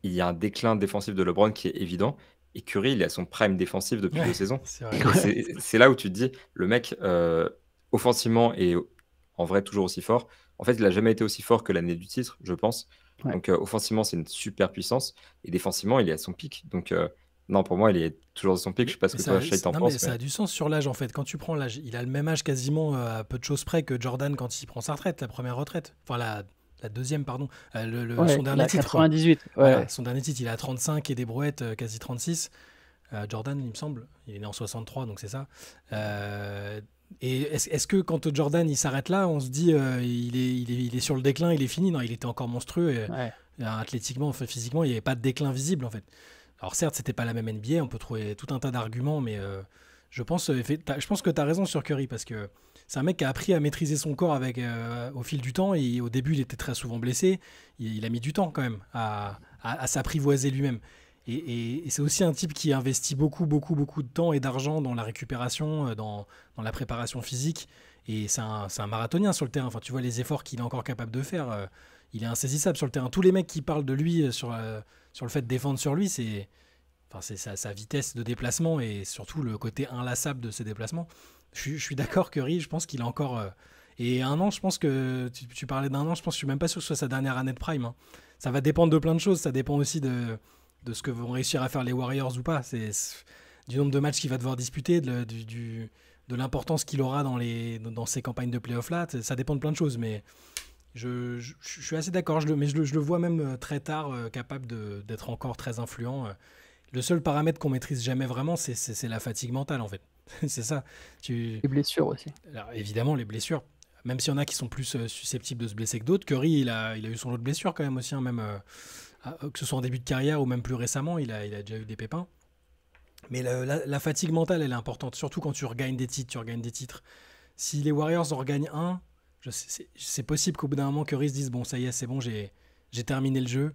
Il y a un déclin défensif de LeBron qui est évident. Et Curry, il est à son prime défensif depuis 2 saisons. C'est vrai. Et c'est là où tu te dis, le mec, offensivement, est en vrai toujours aussi fort. En fait, il n'a jamais été aussi fort que l'année du titre, je pense. Ouais. Donc, offensivement, c'est une super puissance. Et défensivement, il est à son pic. Donc, non, pour moi, il est toujours à son pic. Je sais pas ce que toi, Shai, t'en Non, penses. mais ça a du sens sur l'âge, en fait. Quand tu prends l'âge, il a le même âge quasiment à peu de choses près que Jordan quand il prend sa retraite, la première retraite. Enfin, la deuxième, pardon. Ouais, Son dernier la titre. quoi. 98. Ouais. Voilà, son dernier titre, il a 35 et des brouettes, quasi 36. Jordan, il me semble, il est né en 63, donc c'est ça. Et est-ce que quand Jordan il s'arrête là, on se dit il est sur le déclin, il est fini? Non, il était encore monstrueux. Ouais. Athlétiquement, physiquement, il n'y avait pas de déclin visible en fait. Alors certes, c'était pas la même NBA, on peut trouver tout un tas d'arguments, mais je pense que tu as raison sur Curry parce que c'est un mec qui a appris à maîtriser son corps au fil du temps et au début, il était très souvent blessé. Il a mis du temps quand même à s'apprivoiser lui-même. Et c'est aussi un type qui investit beaucoup, beaucoup, beaucoup de temps et d'argent dans la récupération, dans la préparation physique. Et c'est un marathonien sur le terrain. Enfin, tu vois les efforts qu'il est encore capable de faire. Il est insaisissable sur le terrain. Tous les mecs qui parlent de lui sur le fait de défendre sur lui, c'est sa vitesse de déplacement et surtout le côté inlassable de ses déplacements. Je suis d'accord, Curry, je pense qu'il a encore... et un an, je pense que... Tu parlais d'un an, je pense que je suis même pas sûr que ce soit sa dernière année de prime. Hein. Ça va dépendre de plein de choses. Ça dépend aussi de ce que vont réussir à faire les Warriors ou pas. C'est du nombre de matchs qu'il va devoir disputer, de l'importance qu'il aura dans ces campagnes de playoff là. Ça dépend de plein de choses, mais je suis assez d'accord. Mais je le vois même très tard capable d'être encore très influent. Le seul paramètre qu'on maîtrise jamais vraiment, c'est la fatigue mentale en fait. C'est ça. Les blessures aussi. Alors, évidemment, les blessures. Même s'il y en a qui sont plus susceptibles de se blesser que d'autres. Curry, il a eu son lot de blessures quand même aussi, hein, même que ce soit en début de carrière ou même plus récemment, il a déjà eu des pépins. Mais la fatigue mentale, elle est importante, surtout quand tu regagnes des titres. Si les Warriors en regagnent un, c'est possible qu'au bout d'un moment, Curry se dise bon, ça y est, c'est bon, j'ai terminé le jeu.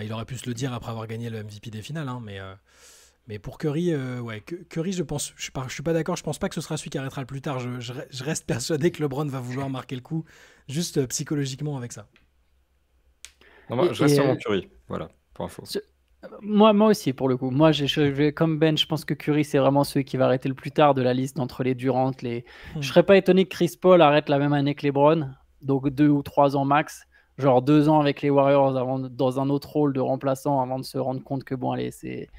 Il aurait pu se le dire après avoir gagné le MVP des finales, hein, mais pour Curry, Curry, je suis pas d'accord. Je pense pas que ce sera celui qui arrêtera le plus tard. Je reste persuadé que LeBron va vouloir marquer le coup, juste psychologiquement avec ça. Non, je reste sur mon Curry, voilà, pour info. Moi aussi, pour le coup. Moi, je vais comme Ben, je pense que Curry, c'est vraiment celui qui va arrêter le plus tard de la liste entre les Durant. Je serais pas étonné que Chris Paul arrête la même année que LeBron, donc 2 ou 3 ans max. Genre 2 ans avec les Warriors dans un autre rôle de remplaçant avant de se rendre compte que bon, allez, c'est...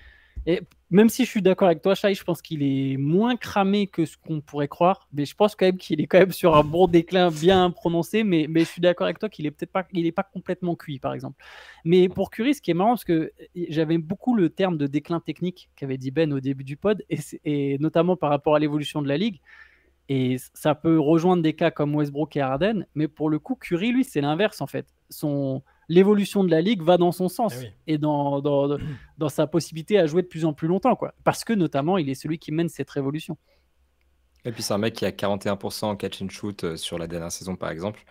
Et même si je suis d'accord avec toi, Shai, je pense qu'il est moins cramé que ce qu'on pourrait croire, mais je pense quand même qu'il est quand même sur un bon déclin bien prononcé, mais je suis d'accord avec toi qu'il est peut-être pas, il est pas complètement cuit, par exemple. Mais pour Curry, ce qui est marrant, parce que j'avais beaucoup le terme de déclin technique qu'avait dit Ben au début du pod, et notamment par rapport à l'évolution de la ligue, et ça peut rejoindre des cas comme Westbrook et Harden, mais pour le coup, Curry, lui, c'est l'inverse en fait. L'évolution de la ligue va dans son sens et dans sa possibilité à jouer de plus en plus longtemps, quoi. Parce que notamment, il est celui qui mène cette révolution. Et puis c'est un mec qui a 41% en catch and shoot sur la dernière saison, par exemple.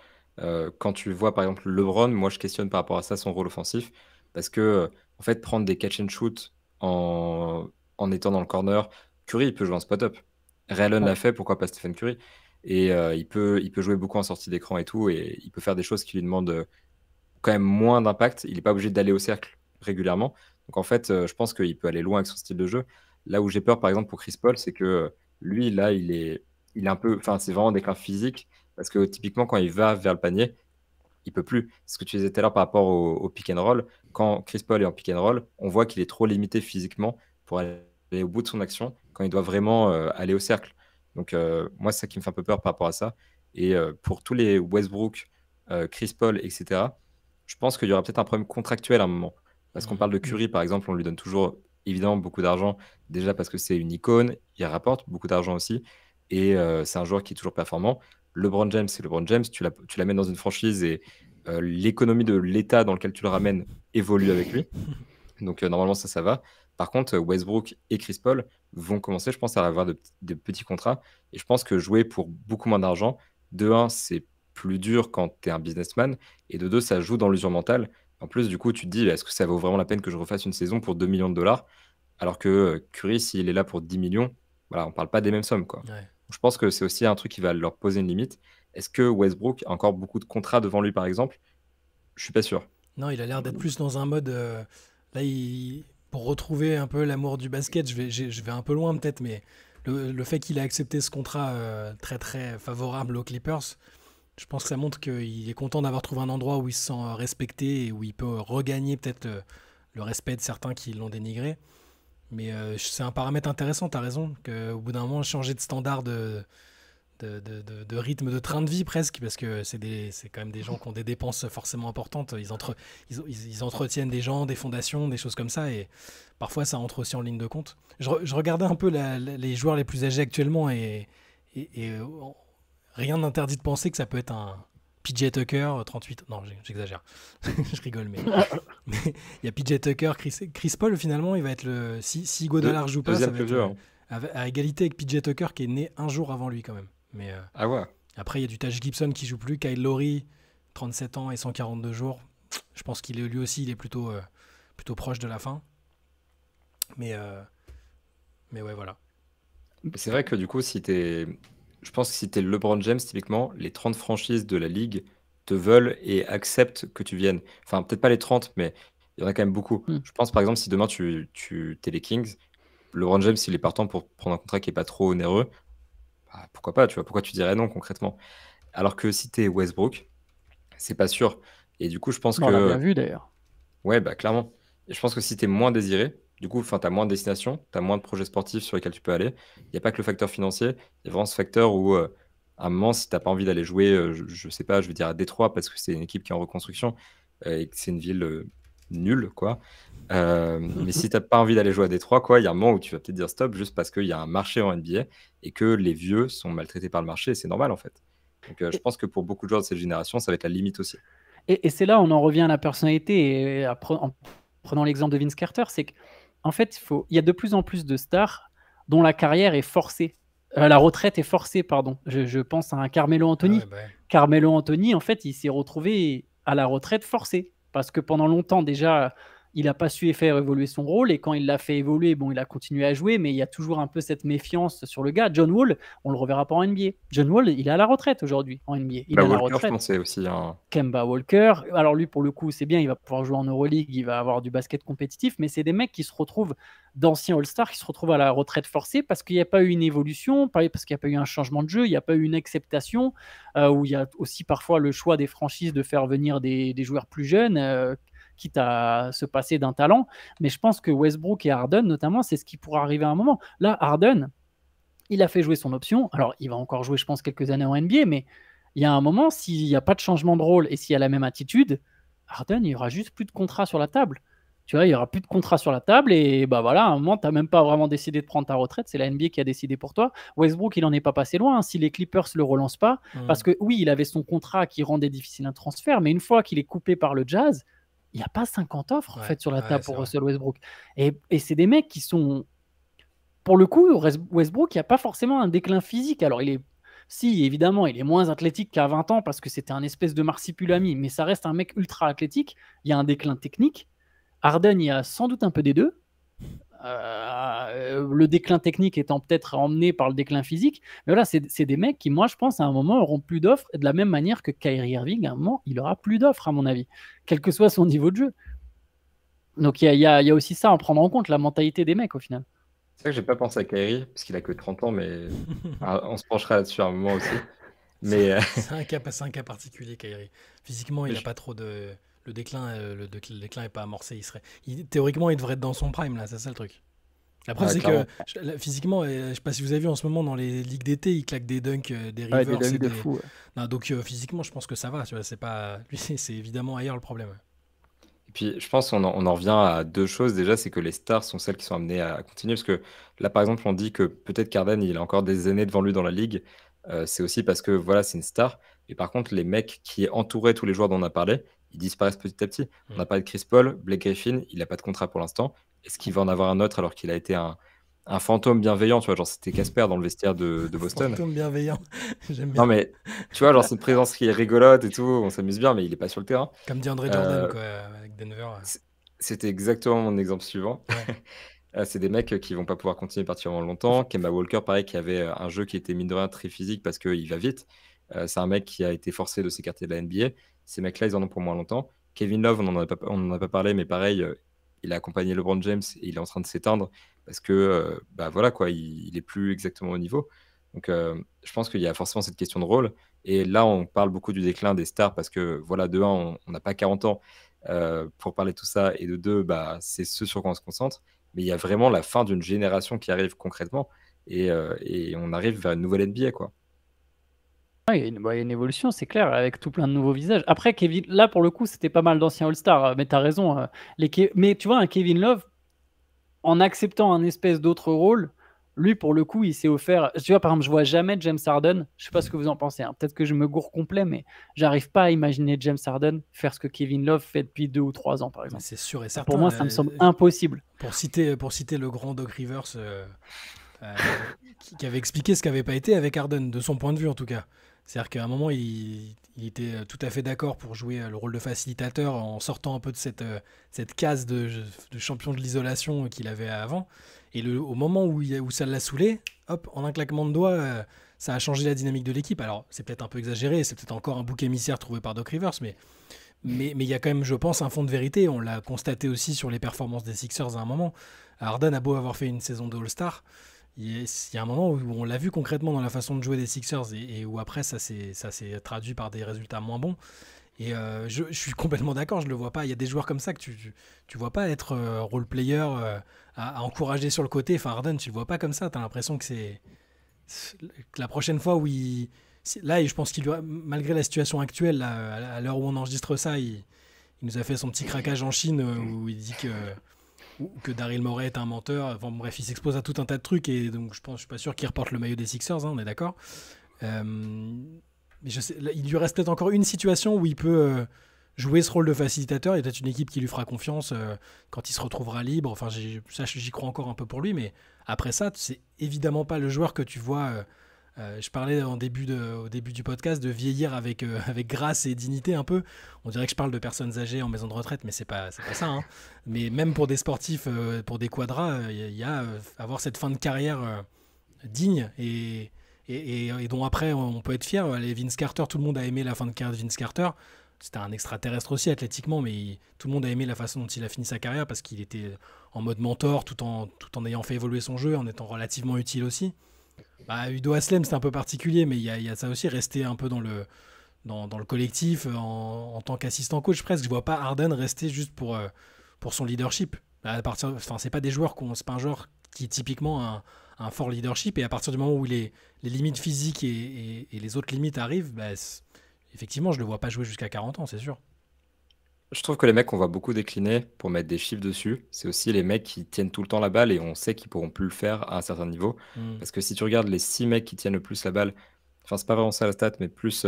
Quand tu vois, par exemple, LeBron, moi, je questionne par rapport à ça son rôle offensif, parce que, en fait, prendre des catch and shoot en étant dans le corner, Curry, il peut jouer en spot-up. Ray Allen l'a fait, pourquoi pas Stephen Curry? Et il peut jouer beaucoup en sortie d'écran et tout, et il peut faire des choses qui lui demandent quand même moins d'impact. Il n'est pas obligé d'aller au cercle régulièrement. Donc en fait, je pense qu'il peut aller loin avec son style de jeu. Là où j'ai peur, par exemple, pour Chris Paul, c'est que lui, là, il est un peu... Enfin, c'est vraiment un déclin physique, parce que typiquement, quand il va vers le panier, il peut plus. C'est ce que tu disais tout à l'heure par rapport au pick and roll. Quand Chris Paul est en pick and roll, on voit qu'il est trop limité physiquement pour aller au bout de son action quand il doit vraiment aller au cercle. Donc, moi, c'est ça qui me fait un peu peur par rapport à ça. Et pour tous les Westbrook, Chris Paul, etc., je pense qu'il y aura peut-être un problème contractuel à un moment. Parce qu'on parle de Curry, par exemple, on lui donne toujours évidemment beaucoup d'argent, déjà parce que c'est une icône, il rapporte beaucoup d'argent aussi, et c'est un joueur qui est toujours performant. LeBron James, c'est LeBron James, tu l'amènes dans une franchise et l'économie de l'état dans lequel tu le ramènes évolue avec lui. Donc normalement, ça va. Par contre, Westbrook et Chris Paul vont commencer, je pense, à avoir de petits contrats. Et je pense que jouer pour beaucoup moins d'argent, de un, c'est plus dur quand tu es un businessman. Et de deux, ça joue dans l'usure mentale. En plus, du coup, tu te dis, est-ce que ça vaut vraiment la peine que je refasse une saison pour 2 millions de dollars? Alors que Curry, s'il est là pour 10 millions, voilà, on parle pas des mêmes sommes, quoi. Ouais. Je pense que c'est aussi un truc qui va leur poser une limite. Est-ce que Westbrook a encore beaucoup de contrats devant lui, par exemple? Je suis pas sûr. Non, il a l'air d'être plus dans un mode. Là, pour retrouver un peu l'amour du basket, je vais un peu loin peut-être, mais le fait qu'il a accepté ce contrat très très favorable aux Clippers, je pense que ça montre qu'il est content d'avoir trouvé un endroit où il se sent respecté et où il peut regagner peut-être le respect de certains qui l'ont dénigré. Mais c'est un paramètre intéressant, tu as raison, qu'au bout d'un moment, changer de standard de rythme de train de vie presque, parce que c'est quand même des gens qui ont des dépenses forcément importantes. Ils entretiennent des gens, des fondations, des choses comme ça, et parfois ça entre aussi en ligne de compte. Je regardais un peu les joueurs les plus âgés actuellement, et rien n'interdit de penser que ça peut être un PJ Tucker, 38... Non, j'exagère. Je rigole, mais il y a PJ Tucker, Chris Paul, finalement, il va être le... Si Godala joue pas, ça va être à égalité avec PJ Tucker, qui est né un jour avant lui, quand même. Mais ah ouais. Après, il y a du Taj Gibson qui joue plus, Kyle Lowry, 37 ans et 142 jours. Je pense lui aussi, il est plutôt proche de la fin. Mais ouais, voilà. C'est vrai que du coup, je pense que si t'es LeBron James, typiquement, les 30 franchises de la ligue te veulent et acceptent que tu viennes. Enfin, peut-être pas les 30, mais il y en a quand même beaucoup. Je pense, par exemple, si demain t'es les Kings, LeBron James, il est partant pour prendre un contrat qui est pas trop onéreux, bah, pourquoi pas, tu vois, pourquoi tu dirais non concrètement? Alors que si t'es Westbrook, c'est pas sûr. Et du coup, je pense On l'a que bien vu d'ailleurs. ouais, bah clairement. Et je pense que si tu es moins désiré, du coup, tu as moins de destinations, tu as moins de projets sportifs sur lesquels tu peux aller. Il n'y a pas que le facteur financier, il y a vraiment ce facteur où, à un moment, si tu n'as pas envie d'aller jouer, je sais pas, je vais dire à Détroit parce que c'est une équipe qui est en reconstruction et que c'est une ville nulle, quoi. Mais si tu n'as pas envie d'aller jouer à Détroit, quoi, il y a un moment où tu vas peut-être dire stop juste parce qu'il y a un marché en NBA et que les vieux sont maltraités par le marché et c'est normal en fait. Donc, je pense que pour beaucoup de joueurs de cette génération, ça va être la limite aussi. Et c'est là, on en revient à la personnalité. Et en prenant l'exemple de Vince Carter, c'est qu'en fait, il y a de plus en plus de stars dont la carrière est forcée. La retraite est forcée, pardon. Je pense à un Carmelo Anthony. Ah ouais, bah ouais. Carmelo Anthony, en fait, il s'est retrouvé à la retraite forcée. Parce que pendant longtemps, déjà, il n'a pas su faire évoluer son rôle. Et quand il l'a fait évoluer, bon, il a continué à jouer, mais il y a toujours un peu cette méfiance sur le gars. John Wall, on ne le reverra pas en NBA. John Wall, il est à la retraite aujourd'hui en NBA. Il est à la Walker, je retraite. pense, c'est aussi un. Kemba Walker, alors lui pour le coup c'est bien, il va pouvoir jouer en Euroleague, il va avoir du basket compétitif, mais c'est des mecs qui se retrouvent, d'anciens All-Stars, qui se retrouvent à la retraite forcée parce qu'il n'y a pas eu une évolution, parce qu'il n'y a pas eu un changement de jeu, il n'y a pas eu une acceptation, où il y a aussi parfois le choix des franchises de faire venir des joueurs plus jeunes, quitte à se passer d'un talent. Mais je pense que Westbrook et Harden notamment, c'est ce qui pourra arriver à un moment. Là, Harden, il a fait jouer son option, alors il va encore jouer je pense quelques années en NBA, mais il y a un moment, s'il n'y a pas de changement de rôle et s'il y a la même attitude, Harden, il n'y aura juste plus de contrat sur la table. Tu vois, il n'y aura plus de contrat sur la table et bah voilà, à un moment, tu n'as même pas vraiment décidé de prendre ta retraite, c'est la NBA qui a décidé pour toi. Westbrook, il n'en est pas passé loin, hein, si les Clippers ne le relancent pas, parce que oui, il avait son contrat qui rendait difficile un transfert, mais une fois qu'il est coupé par le Jazz, il n'y a pas 50 offres en fait, sur la table pour Russell Westbrook. Et c'est des mecs qui sont... Pour le coup, Westbrook, il n'y a pas forcément un déclin physique. Alors, si, évidemment, il est moins athlétique qu'à 20 ans parce que c'était un espèce de marsipulami, mais ça reste un mec ultra athlétique. Il y a un déclin technique. Harden, il y a sans doute un peu des deux. Le déclin technique étant peut-être emmené par le déclin physique. Mais voilà, c'est des mecs qui, moi, je pense, à un moment, auront plus d'offres. De la même manière que Kyrie Irving, à un moment, il aura plus d'offres, à mon avis, quel que soit son niveau de jeu. Donc, il y a aussi ça à en prendre en compte, la mentalité des mecs, au final. C'est vrai que j'ai pas pensé à Kyrie, parce qu'il a que 30 ans, mais on se penchera là-dessus à un moment aussi. Mais C'est un cas particulier, Kyrie. Physiquement, il mais n'a je- pas trop de. Le déclin est pas amorcé. Théoriquement, il devrait être dans son prime, là, c'est ça le truc. La preuve, ah, c'est que clairement. physiquement, je sais pas si vous avez vu en ce moment dans les ligues d'été, il claque des dunks, des Ouais, des rivers et dunks de des. fou. Ouais. Non, donc physiquement, je pense que ça va. Tu vois, c'est pas. Lui, c'est évidemment ailleurs le problème. Et puis, je pense qu'on en revient à deux choses. Déjà, c'est que les stars sont celles qui sont amenées à continuer. Parce que là, par exemple, on dit que peut-être qu'Arden, il a encore des années devant lui dans la ligue. C'est aussi parce que voilà, c'est une star. Et par contre, les mecs qui entouraient tous les joueurs dont on a parlé, ils disparaissent petit à petit. On Mm. a parlé de Chris Paul, Blake Griffin, il n'a pas de contrat pour l'instant. Est-ce qu'il va en avoir un autre alors qu'il a été un fantôme bienveillant, tu vois, genre c'était Casper dans le vestiaire de Boston. Fantôme bienveillant, j'aime Non, bien. mais tu vois, genre c'est une présence qui est rigolote et tout, on s'amuse bien, mais il n'est pas sur le terrain. Comme dit André Jordan, Euh, quoi, avec Denver. c- C'était exactement mon exemple suivant. Ouais. C'est des mecs qui vont pas pouvoir continuer particulièrement longtemps. Kemba Walker, pareil, qui avait un jeu qui était mine de rien très physique parce qu'il va vite. C'est un mec qui a été forcé de s'écarter de la NBA. Ces mecs-là, ils en ont pour moins longtemps. Kevin Love, on en a pas parlé, mais pareil, il a accompagné LeBron James et il est en train de s'éteindre parce que, bah voilà, quoi, il est plus exactement au niveau. Donc, je pense qu'il y a forcément cette question de rôle. Et là, on parle beaucoup du déclin des stars parce que, voilà, de un, on n'a pas 40 ans pour parler de tout ça, et de deux, bah, c'est ce sur quoi on se concentre. Mais il y a vraiment la fin d'une génération qui arrive concrètement et on arrive vers une nouvelle NBA, quoi. Ouais, il y a une évolution, c'est clair, avec tout plein de nouveaux visages. Après, Kevin, là, pour le coup, c'était pas mal d'anciens All-Stars, mais t'as raison. Mais tu vois, un Kevin Love, en acceptant un espèce d'autre rôle, lui, pour le coup, il s'est offert. Tu vois, par exemple, je vois jamais James Harden. Je sais pas ce que vous en pensez, hein. Peut-être que je me gourre complet, mais j'arrive pas à imaginer James Harden faire ce que Kevin Love fait depuis 2 ou 3 ans, par Mais exemple. c'est sûr et Pour certain. moi, ça me semble impossible. Pour citer le grand Doc Rivers, euh, qui avait expliqué ce qu'avait pas été avec Harden, de son point de vue en tout cas. C'est-à-dire qu'à un moment, il était tout à fait d'accord pour jouer le rôle de facilitateur en sortant un peu de cette case de champion de l'isolation qu'il avait avant. Et au moment où ça l'a saoulé, hop, en un claquement de doigts, ça a changé la dynamique de l'équipe. Alors, c'est peut-être un peu exagéré, c'est peut-être encore un bouc émissaire trouvé par Doc Rivers, mais il y a quand même, je pense, un fond de vérité. On l'a constaté aussi sur les performances des Sixers à un moment. Harden a beau avoir fait une saison de All-Star, il y a un moment où on l'a vu concrètement dans la façon de jouer des Sixers et où après ça s'est traduit par des résultats moins bons. Et je suis complètement d'accord, je le vois pas. Il y a des joueurs comme ça que tu vois pas être role player à encourager sur le côté. Enfin, Harden, tu le vois pas comme ça. Tu as l'impression que que la prochaine fois où là, et je pense qu'il malgré la situation actuelle, là, à l'heure où on enregistre ça, il nous a fait son petit craquage en Chine où il dit que Daryl Morey est un menteur. Enfin, bref, il s'expose à tout un tas de trucs et donc je suis pas sûr qu'il reporte le maillot des Sixers, hein, on est d'accord. Euh, mais il lui reste peut-être encore une situation où il peut jouer ce rôle de facilitateur. Il y a peut-être une équipe qui lui fera confiance quand il se retrouvera libre. Enfin, j'y crois encore un peu pour lui, mais après ça, c'est évidemment pas le joueur que tu vois. Je parlais au début du podcast de vieillir avec grâce et dignité un peu. On dirait que je parle de personnes âgées en maison de retraite, mais c'est pas ça, hein. Mais même pour des sportifs, pour des quadras, il y a avoir cette fin de carrière digne et dont après on peut être fier. Les Vince Carter, tout le monde a aimé la fin de carrière de Vince Carter. C'était un extraterrestre aussi athlétiquement, mais tout le monde a aimé la façon dont il a fini sa carrière parce qu'il était en mode mentor tout en ayant fait évoluer son jeu, en étant relativement utile aussi. Bah, Udo Haslem, c'est un peu particulier, mais il y a ça aussi, rester un peu dans le collectif en tant qu'assistant coach presque. Je vois pas Harden rester juste pour son leadership. Enfin, c'est pas des joueurs c'est pas un joueur qui est typiquement un fort leadership, et à partir du moment où les limites physiques et les autres limites arrivent, bah, effectivement, je le vois pas jouer jusqu'à 40 ans, c'est sûr. Je trouve que les mecs qu'on voit beaucoup décliner pour mettre des chiffres dessus, c'est aussi les mecs qui tiennent tout le temps la balle et on sait qu'ils pourront plus le faire à un certain niveau. Mm. Parce que si tu regardes les 6 mecs qui tiennent le plus la balle, enfin c'est pas vraiment ça la stat, mais plus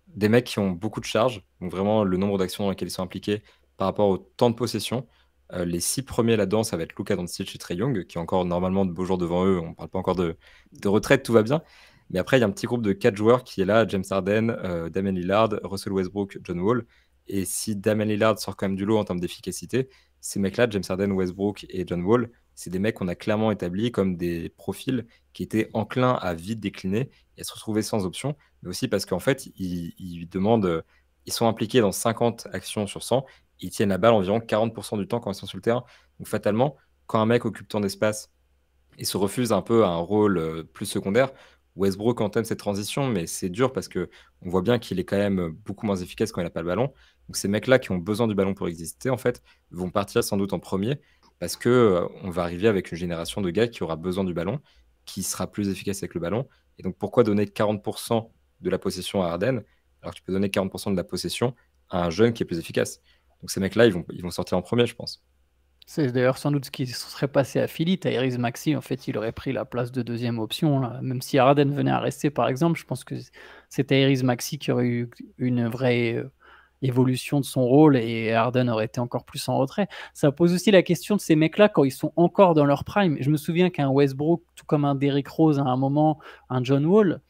des mecs qui ont beaucoup de charges, donc vraiment le nombre d'actions dans lesquelles ils sont impliqués par rapport au temps de possession. Les 6 premiers là-dedans, ça va être Luka Doncic et Trae Young, qui ont encore normalement de beaux jours devant eux. On parle pas encore de retraite, tout va bien. Mais après, il y a un petit groupe de 4 joueurs qui est là: James Harden, Damian Lillard, Russell Westbrook, John Wall. Et si Damian Lillard sort quand même du lot en termes d'efficacité, ces mecs-là, James Harden, Westbrook et John Wall, c'est des mecs qu'on a clairement établis comme des profils qui étaient enclins à vite décliner et à se retrouver sans option, mais aussi parce qu'en fait, ils demandent, ils sont impliqués dans 50 actions sur 100, ils tiennent la balle environ 40% du temps quand ils sont sur le terrain. Donc fatalement, quand un mec occupe tant d'espace et se refuse un peu à un rôle plus secondaire, Westbrook entame cette transition, mais c'est dur parce que on voit bien qu'il est quand même beaucoup moins efficace quand il n'a pas le ballon. Donc ces mecs-là qui ont besoin du ballon pour exister, en fait, vont partir sans doute en premier parce que on va arriver avec une génération de gars qui aura besoin du ballon, qui sera plus efficace avec le ballon. Et donc pourquoi donner 40% de la possession à Harden alors que tu peux donner 40% de la possession à un jeune qui est plus efficace? Donc ces mecs-là, ils vont sortir en premier, je pense. C'est d'ailleurs sans doute ce qui se serait passé à Philly. Tyrese Maxey, en fait, il aurait pris la place de deuxième option, là. Même si Harden venait à rester, par exemple, je pense que c'est Tyrese Maxey qui aurait eu une vraie évolution de son rôle et Harden aurait été encore plus en retrait. Ça pose aussi la question de ces mecs-là quand ils sont encore dans leur prime. Je me souviens qu'un Westbrook, tout comme un Derrick Rose à un moment, un John Wall,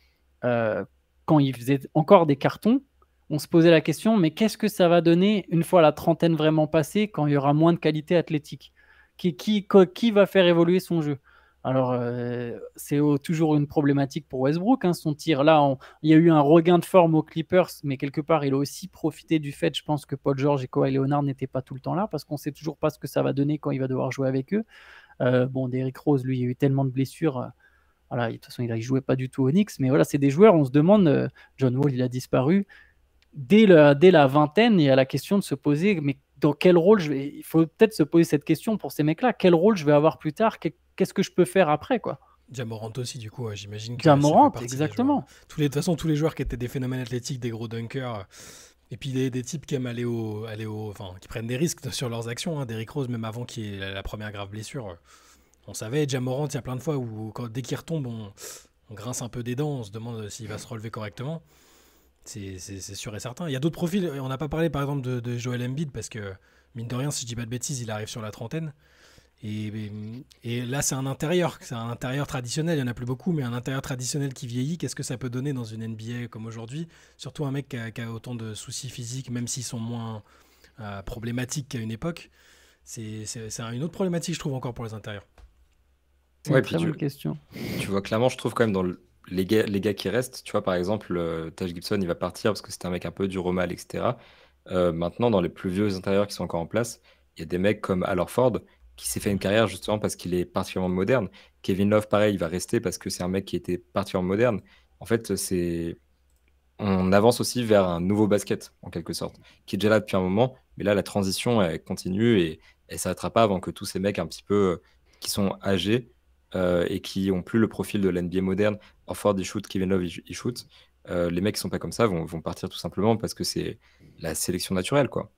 quand ils faisaient encore des cartons, on se posait la question, mais qu'est-ce que ça va donner une fois la trentaine vraiment passée, quand il y aura moins de qualité athlétique? Qui va faire évoluer son jeu? Alors, c'est toujours une problématique pour Westbrook, hein, son tir. Là, il y a eu un regain de forme aux Clippers, mais quelque part, il a aussi profité du fait, je pense, que Paul George et Kawhi Leonard n'étaient pas tout le temps là, parce qu'on ne sait toujours pas ce que ça va donner quand il va devoir jouer avec eux. Bon, Derrick Rose, lui, il y a eu tellement de blessures. Voilà, de toute façon, il ne jouait pas du tout aux Knicks, mais voilà, c'est des joueurs, on se demande, John Wall, il a disparu. Dès la vingtaine, il y a la question de se poser, mais dans quel rôle il faut peut-être se poser cette question pour ces mecs-là. Quel rôle je vais avoir plus tard? Qu'est-ce que je peux faire après, quoi? Ja Morant aussi, du coup, j'imagine que Ja ça fait Morant, partie des exactement. joueurs. De toute façon, tous les joueurs qui étaient des phénomènes athlétiques, des gros dunkers, et puis des types qui aiment enfin, qui prennent des risques sur leurs actions. Hein. Derrick Rose, même avant qu'il ait la première grave blessure, on savait. Ja Morant, il y a plein de fois où dès qu'il retombe, on grince un peu des dents, on se demande s'il va se relever correctement. C'est sûr et certain. Il y a d'autres profils. On n'a pas parlé par exemple de Joel Embiid parce que, mine de rien, si je dis pas de bêtises, il arrive sur la trentaine. Et là, c'est un intérieur traditionnel. Il n'y en a plus beaucoup, mais un intérieur traditionnel qui vieillit. Qu'est-ce que ça peut donner dans une NBA comme aujourd'hui? Surtout un mec qui a autant de soucis physiques, même s'ils sont moins problématiques qu'à une époque. C'est une autre problématique, je trouve, encore pour les intérieurs. C'est une très bonne question. Tu vois clairement, je trouve quand même dans les gars qui restent, tu vois, par exemple, Taj Gibson, il va partir parce que c'était un mec un peu dur au mal, etc. Maintenant, dans les plus vieux intérieurs qui sont encore en place, il y a des mecs comme Al Horford qui s'est fait une carrière justement parce qu'il est particulièrement moderne. Kevin Love, pareil, il va rester parce que c'est un mec qui était particulièrement moderne. En fait, on avance aussi vers un nouveau basket, en quelque sorte, qui est déjà là depuis un moment, mais là, la transition, elle continue et elle ne s'arrêtera pas avant que tous ces mecs un petit peu qui sont âgés et qui ont plus le profil de l'NBA moderne, Horford, il shoot, Kevin Love, il shoot. Les mecs qui sont pas comme ça vont partir tout simplement parce que c'est la sélection naturelle, quoi.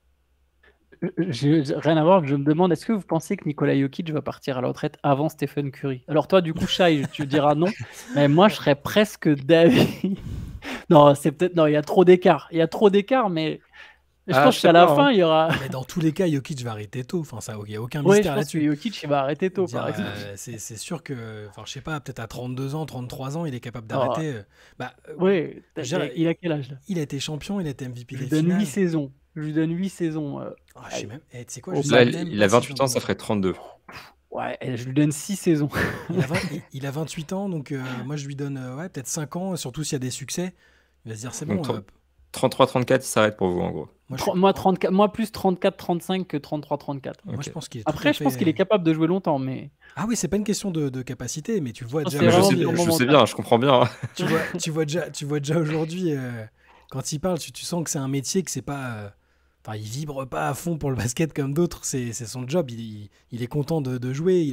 Rien à voir, je me demande, est-ce que vous pensez que Nikola Jokic va partir à la retraite avant Stephen Curry? Alors toi, du coup, Shai, tu diras non, mais moi, je serais presque d'avis. Non, il y a trop d'écart. Il y a trop d'écart, mais je pense qu'à la fin, il y aura. Mais dans tous les cas, Jokic va arrêter tôt. Enfin, ça, il n'y a aucun Oui, mystère je pense que là-dessus. Jokic, il va arrêter tôt, par exemple. C'est sûr que, enfin, je sais pas, peut-être à 32 ans, 33 ans, il est capable d'arrêter. Oui, Déjà, il a quel âge là? il a été champion, il a été MVP Je des lui donne finales. 8 saisons. Je lui donne 8 saisons. Je sais même. Tu sais quoi, Au je sais Là, même il pas a si 28 j'en ans, ça donne. ferait 32. Ouais, et je lui donne 6 saisons. Il a 28 ans, donc moi je lui donne peut-être 5 ans, surtout s'il y a des succès. Il va se dire c'est Donc, bon. 33-34, il s'arrête pour vous, en gros. Moi, plus 34-35 que 33-34. Moi, Ok. je pense qu'il est Après, je pense qu'il est capable de jouer longtemps, mais Ah oui, c'est pas une question de capacité, mais tu vois Non, déjà. c'est Mais je vraiment sais, du moment je sais mental. bien, je comprends bien. tu vois déjà aujourd'hui, quand il parle, tu sens que c'est un métier que c'est pas. Enfin, il vibre pas à fond pour le basket comme d'autres. C'est son job. Il est content de jouer.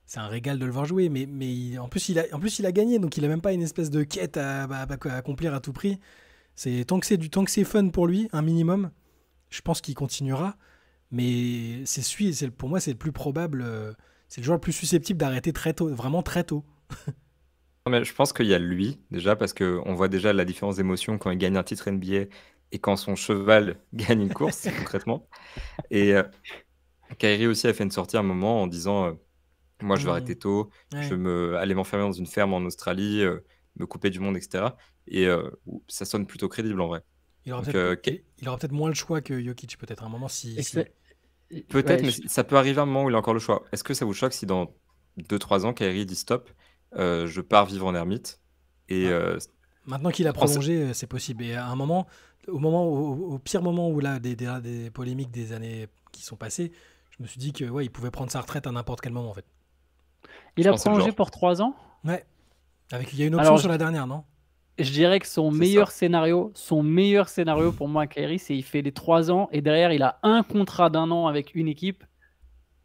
C'est un régal de le voir jouer. Mais en plus, il a gagné, donc il a même pas une espèce de quête à accomplir à tout prix. Tant que c'est fun pour lui, un minimum, je pense qu'il continuera. Mais pour moi, c'est le plus probable. C'est le joueur le plus susceptible d'arrêter très tôt, vraiment très tôt. Non, mais je pense qu'il y a lui, déjà, parce qu'on voit déjà la différence d'émotion quand il gagne un titre NBA et quand son cheval gagne une course, concrètement. Et Kyrie aussi a fait une sortie à un moment en disant moi, je vais arrêter tôt, je vais aller m'enfermer dans une ferme en Australie, me couper du monde, etc. Et ça sonne plutôt crédible en vrai. Il aura Donc, peut-être moins le choix que Jokic, peut-être à un moment. peut-être, Ouais, mais ça peut arriver à un moment où il a encore le choix. Est-ce que ça vous choque si dans 2-3 ans, Kyrie dit stop, je pars vivre en ermite et Maintenant qu'il a prolongé, c'est possible. Et à un moment, au pire moment où là, des polémiques des années qui sont passées, je me suis dit que il pouvait prendre sa retraite à n'importe quel moment en fait. il je a pense que c'est le prolongé genre. pour 3 ans. Ouais. Il y a une option Alors, sur la dernière, non? je dirais que son C'est meilleur ça. scénario pour moi, Kyrie, c'est il fait les 3 ans et derrière, il a un contrat d'1 an avec une équipe.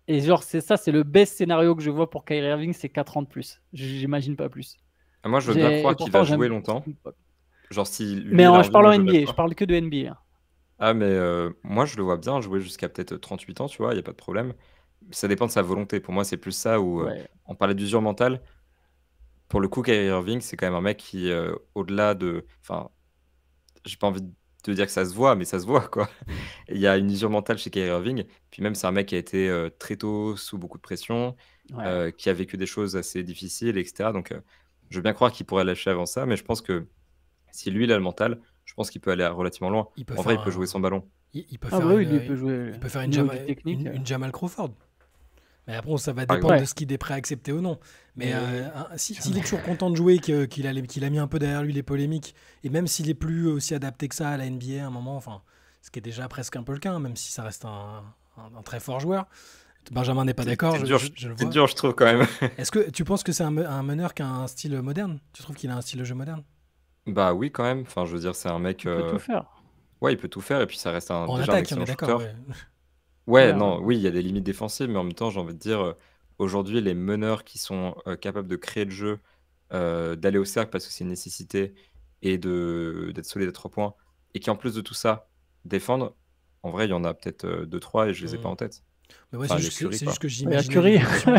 Et genre, c'est le best scénario que je vois pour Kyrie Irving, c'est 4 ans de plus. J'imagine pas plus. Moi, je veux bien Et croire qu'il va pourtant, jouer j'aime. longtemps. Genre, si lui, Mais il a je envie, parle moi, en je veux bien NBA, je croire. parle que de NBA. Ah, mais moi, je le vois bien jouer jusqu'à peut-être 38 ans, tu vois, il n'y a pas de problème. Ça dépend de sa volonté. Pour moi, c'est plus ça où Ouais. on parlait d'usure mentale. Pour le coup, Kyrie Irving, c'est quand même un mec qui, au-delà de. Enfin, j'ai pas envie de te dire que ça se voit, mais ça se voit, quoi. Il y a une usure mentale chez Kyrie Irving. Puis même, c'est un mec qui a été très tôt sous beaucoup de pression, Ouais. qui a vécu des choses assez difficiles, etc. Donc, je veux bien croire qu'il pourrait lâcher avant ça, mais je pense que si lui, il a le mental, je pense qu'il peut aller relativement loin. Il peut En vrai, faire il peut jouer sans ballon. il peut Ah faire bah oui, une, lui, il peut jouer il peut faire au une, niveau Jama- du technique. une Jamal Crawford. Mais après, ça va Par dépendre exemple. de ce qu'il est prêt à accepter ou non. Mais Mais s'il est toujours content de jouer, qu'il a mis un peu derrière lui les polémiques, et même s'il est plus aussi adapté que ça à la NBA à un moment, enfin, ce qui est déjà presque un peu le cas, hein, même si ça reste un très fort joueur. Benjamin n'est pas d'accord, c'est dur, je le c'est vois. dur, je trouve, quand même. Est-ce que tu penses que c'est un meneur qui a un style moderne? Tu trouves qu'il a un style de jeu moderne? Bah oui, quand même. Enfin, je veux dire, c'est un mec. Il peut tout faire. Ouais, il peut tout faire, et puis ça reste En déjà un attaque, on est excellent d'accord. shooter. Ouais. Ouais, Ouais, non, ouais. oui, il y a des limites défensives, mais en même temps, j'ai envie de dire, aujourd'hui, les meneurs qui sont capables de créer le jeu, d'aller au cercle parce que c'est une nécessité, et d'être solide à 3 points, et qui en plus de tout ça, défendent, en vrai, il y en a peut-être 2-3 et je les ai pas Mm. en tête. Mais ouais, Enfin, c'est les juste que, Curry, c'est quoi. juste que Il y a j'imaginais Curry. l'évolution.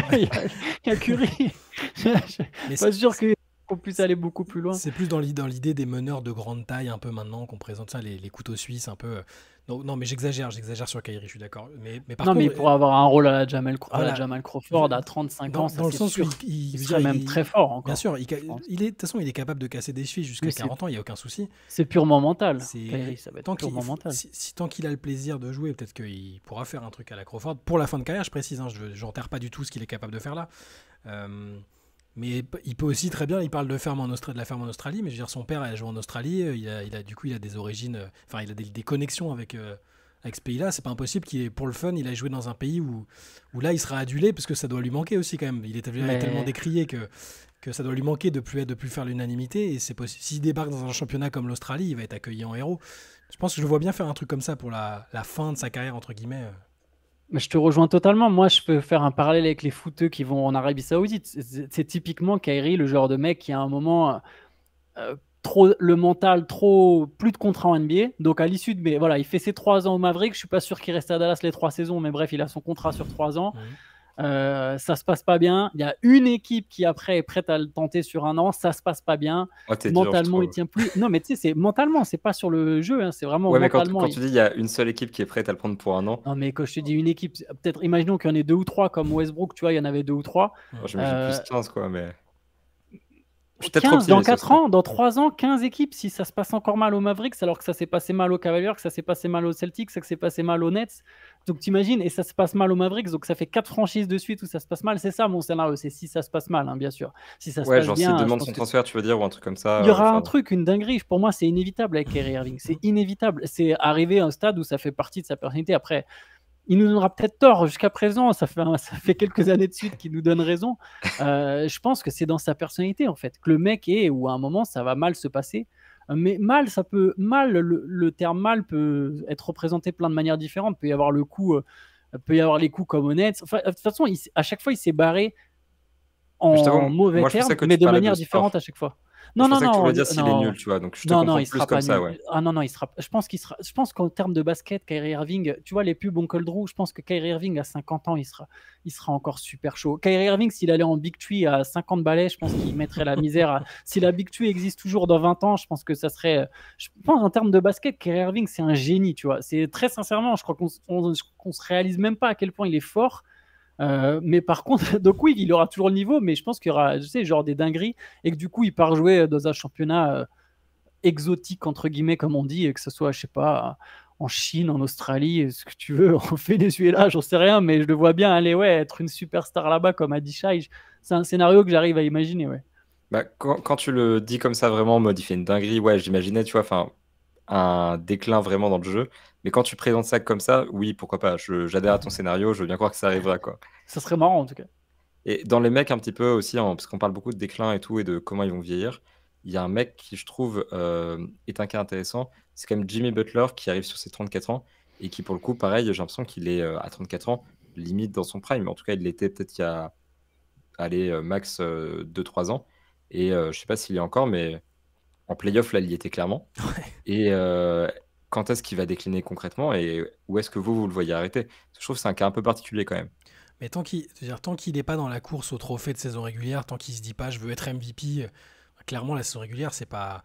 Il y a Curry. Je suis Mais pas sûr qu'on puisse aller beaucoup plus loin. c'est plus dans l'idée des meneurs de grande taille un peu maintenant qu'on présente ça, les couteaux suisses un peu. Non, mais j'exagère sur Kyrie, je suis d'accord. Mais par Non, mais il contre, pourrait avoir un rôle à la Jamal voilà, Crawford à 35 ans, ça dans le c'est sens où sûr. il Il veut serait dire, même très fort encore. bien sûr, je pense. de toute façon, il est capable de casser des chevilles jusqu'à Oui, 40 ans, il n'y a aucun souci. c'est purement mental. C'est Kyrie, ça va être tant qu'il purement mental. tant qu'il a le plaisir de jouer, peut-être qu'il pourra faire un truc à la Crawford pour la fin de carrière. Je précise, hein, je n'enterre pas du tout ce qu'il est capable de faire là. Mais il peut aussi très bien. Il parle de la ferme en Australie, mais je veux dire, son père a joué en Australie. Il a des origines. Enfin, il a des connexions avec ce pays-là. C'est pas impossible pour le fun, il a joué dans un pays où là, il sera adulé parce que ça doit lui manquer aussi quand même. Il est tellement décrié que ça doit lui manquer de plus faire l'unanimité. Et c'est possible. S'il débarque dans un championnat comme l'Australie, il va être accueilli en héros. Je pense que je le vois bien faire un truc comme ça pour la fin de sa carrière, entre guillemets. Mais je te rejoins totalement. Moi, je peux faire un parallèle avec les footeux qui vont en Arabie Saoudite. C'est typiquement Kyrie, le genre de mec qui à un moment trop le mental, plus de contrat en NBA. Donc à l'issue mais voilà, il fait ses 3 ans au Mavericks. Je suis pas sûr qu'il reste à Dallas les 3 saisons, mais bref, il a son contrat sur 3 ans. Ça se passe pas bien. Il y a une équipe qui après est prête à le tenter sur 1 an. Ça se passe pas bien. Oh, t'es dur, je Mentalement, il trouve. tient plus. Non, mais tu sais, c'est mentalement, c'est pas sur le jeu. Hein, c'est vraiment Ouais, mais quand mentalement. tu dis il y a une seule équipe qui est prête à le prendre pour 1 an, Non, mais quand je te dis une équipe, peut-être imaginons qu'il y en ait 2 ou 3 comme Westbrook, tu vois, il y en avait 2 ou 3. moi, j'imagine Euh, plus 15, quoi, mais je suis peut-être trop 15 dans optimiste 4 aussi. ans, dans 3 ans, 15 équipes, si ça se passe encore mal aux Mavericks, alors que ça s'est passé mal aux Cavaliers, que ça s'est passé mal aux Celtics, que ça s'est passé mal aux Nets. Donc t'imagines, et ça se passe mal aux Mavericks, donc ça fait 4 franchises de suite où ça se passe mal. C'est ça mon scénario, c'est si ça se passe mal, hein, bien sûr. Si ça se Ouais, passe genre bien, s'il je demande pense son que transfert, tu veux dire, ou un truc comme ça. il y aura un Enfin, truc, une dinguerie. Pour moi, c'est inévitable avec Kyrie Irving. C'est inévitable. C'est arrivé à un stade où ça fait partie de sa personnalité. Après, il nous donnera peut-être tort jusqu'à présent. Ça fait quelques années de suite qu'il nous donne raison. Je pense que c'est dans sa personnalité, en fait, que le mec est où à un moment, ça va mal se passer. Mais mal, le terme mal peut être représenté plein de manières différentes. Il peut y avoir les coups comme honnête. Enfin, de toute façon, à chaque fois, il s'est barré mais je en t'avoue, mauvais moi, je pensais termes, que mais tu de parlais manière de différente sport. à chaque fois. Je Non, non, pensais que tu non, voulais dire s'il est non. nul, tu vois, donc je te Non, comprends il plus sera comme pas ça, nul. ouais. Ah non, il sera. Je pense qu'en termes de basket, Kyrie Irving, tu vois les pubs Uncle Drew, je pense que Kyrie Irving à 50 ans, il sera encore super chaud. Kyrie Irving, s'il allait en Big Tree à 50 balais, je pense qu'il mettrait la misère. Si la Big Tree existe toujours dans 20 ans, je pense que ça serait. Je pense en termes de basket, Kyrie Irving, c'est un génie, tu vois. C'est très sincèrement, je crois qu'on se réalise même pas à quel point il est fort. Mais par contre, donc oui, il aura toujours le niveau, mais je pense qu'il y aura, genre des dingueries, et que du coup, il part jouer dans un championnat exotique, entre guillemets, comme on dit, et que ce soit, je sais pas, en Chine, en Australie, ce que tu veux, en Venezuela, j'en sais rien, mais je le vois bien aller, être une superstar là-bas, comme a dit Shai. C'est un scénario que j'arrive à imaginer, ouais. Bah, quand tu le dis comme ça, vraiment, en mode il fait une dinguerie, ouais, j'imaginais, tu vois, enfin, un déclin vraiment dans le jeu. Mais quand tu présentes ça comme ça, oui, pourquoi pas. J'adhère à ton scénario, je veux bien croire que ça arrivera, quoi. Ça serait marrant, en tout cas. Et dans les mecs un petit peu aussi, parce qu'on parle beaucoup de déclin et tout et de comment ils vont vieillir, il y a un mec qui, je trouve, est un cas intéressant. C'est comme Jimmy Butler qui arrive sur ses 34 ans et qui, pour le coup, pareil, j'ai l'impression qu'il est à 34 ans, limite dans son prime. En tout cas, il l'était peut-être il y a max 2-3 ans. Et je sais pas s'il y est encore, mais en playoff, là, il y était clairement. Et quand est-ce qu'il va décliner concrètement et où est-ce que vous le voyez arrêter? Je trouve que c'est un cas un peu particulier quand même. Mais tant qu'il n'est pas dans la course au trophée de saison régulière, tant qu'il se dit pas je veux être MVP, clairement la saison régulière c'est pas.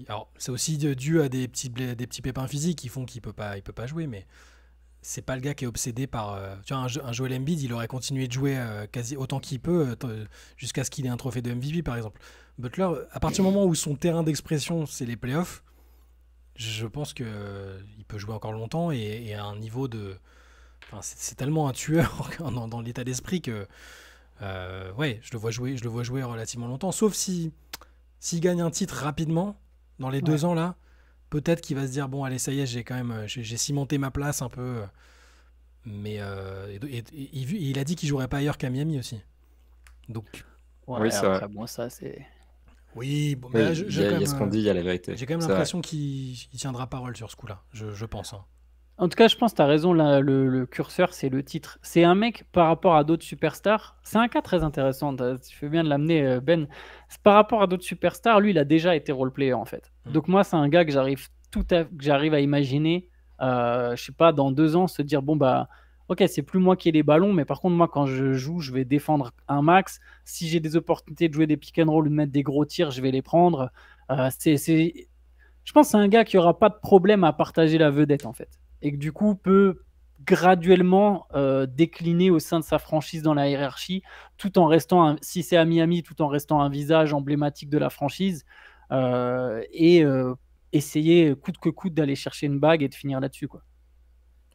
Alors c'est aussi dû à des petits pépins physiques qui font qu'il peut pas jouer, mais c'est pas le gars qui est obsédé par. Tu vois, un Joel Embiid, il aurait continué de jouer quasi autant qu'il peut jusqu'à ce qu'il ait un trophée de MVP par exemple. Butler, à partir du moment où son terrain d'expression c'est les playoffs, je pense que il peut jouer encore longtemps et à un niveau de. Enfin, c'est tellement un tueur dans l'état d'esprit que ouais, je le vois jouer relativement longtemps. Sauf s'il gagne un titre rapidement dans les 2 ans là, peut-être qu'il va se dire bon allez ça y est j'ai cimenté ma place un peu. Mais il a dit qu'il jouerait pas ailleurs qu'à Miami aussi. Donc oui, c'est vrai. Bon, ça c'est. Oui, bon, Oui, mais là, il y a ce qu'on dit, il y a la vérité. J'ai quand même C'est l'impression qu'il tiendra parole sur ce coup-là. Je pense. Hein. En tout cas, je pense que tu as raison, là, le curseur, c'est le titre. C'est un mec par rapport à d'autres superstars. C'est un cas très intéressant. Tu fais bien de l'amener, Ben. Par rapport à d'autres superstars, lui, il a déjà été role-player, en fait. Donc moi, c'est un gars que j'arrive à imaginer, je sais pas, dans 2 ans, se dire, bon, bah, ok, c'est plus moi qui ai les ballons, mais par contre, moi, quand je joue, je vais défendre un max. Si j'ai des opportunités de jouer des pick and roll ou de mettre des gros tirs, je vais les prendre. Je pense que c'est un gars qui aura pas de problème à partager la vedette, en fait. Et que du coup peut graduellement décliner au sein de sa franchise dans la hiérarchie, tout en restant, si c'est à Miami, tout en restant un visage emblématique de la franchise et essayer coûte que coûte d'aller chercher une bague et de finir là-dessus, quoi.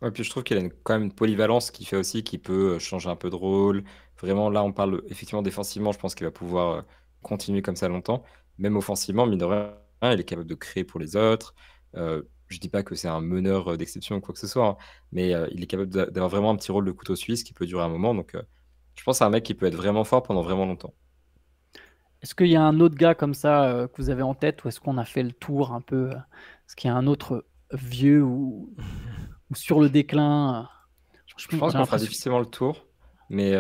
Ouais, puis je trouve qu'il a quand même une polyvalence qui fait aussi qu'il peut changer un peu de rôle. Vraiment, là, on parle effectivement défensivement, je pense qu'il va pouvoir continuer comme ça longtemps. Même offensivement, mine de rien, il est capable de créer pour les autres. Je dis pas que c'est un meneur d'exception ou quoi que ce soit, hein, mais il est capable d'avoir vraiment un petit rôle de couteau suisse qui peut durer un moment. Donc, je pense que c'est un mec qui peut être vraiment fort pendant vraiment longtemps. Est-ce qu'il y a un autre gars comme ça que vous avez en tête, ou est-ce qu'on a fait le tour un peu Est-ce qu'il y a un autre vieux ou sur le déclin Je pense qu'on fera difficilement le tour, mais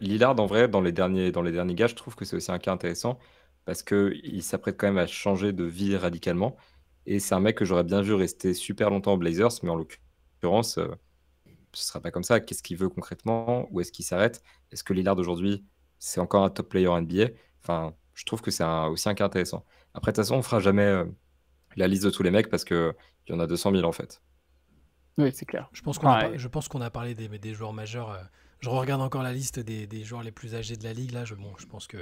Lillard, en vrai, dans les derniers gars, je trouve que c'est aussi un cas intéressant parce qu'il s'apprête quand même à changer de vie radicalement. Et c'est un mec que j'aurais bien vu rester super longtemps aux Blazers, mais en l'occurrence, ce ne sera pas comme ça. Qu'est-ce qu'il veut concrètement? Où est-ce qu'il s'arrête? Est-ce que Lillard aujourd'hui, c'est encore un top player NBA? Enfin, je trouve que c'est aussi un cas intéressant. Après, de toute façon, on ne fera jamais la liste de tous les mecs parce qu'il y en a 200 000 en fait. Oui, c'est clair. Je pense qu'on a parlé des joueurs majeurs. Je regarde encore la liste des joueurs les plus âgés de la ligue. Là, je pense que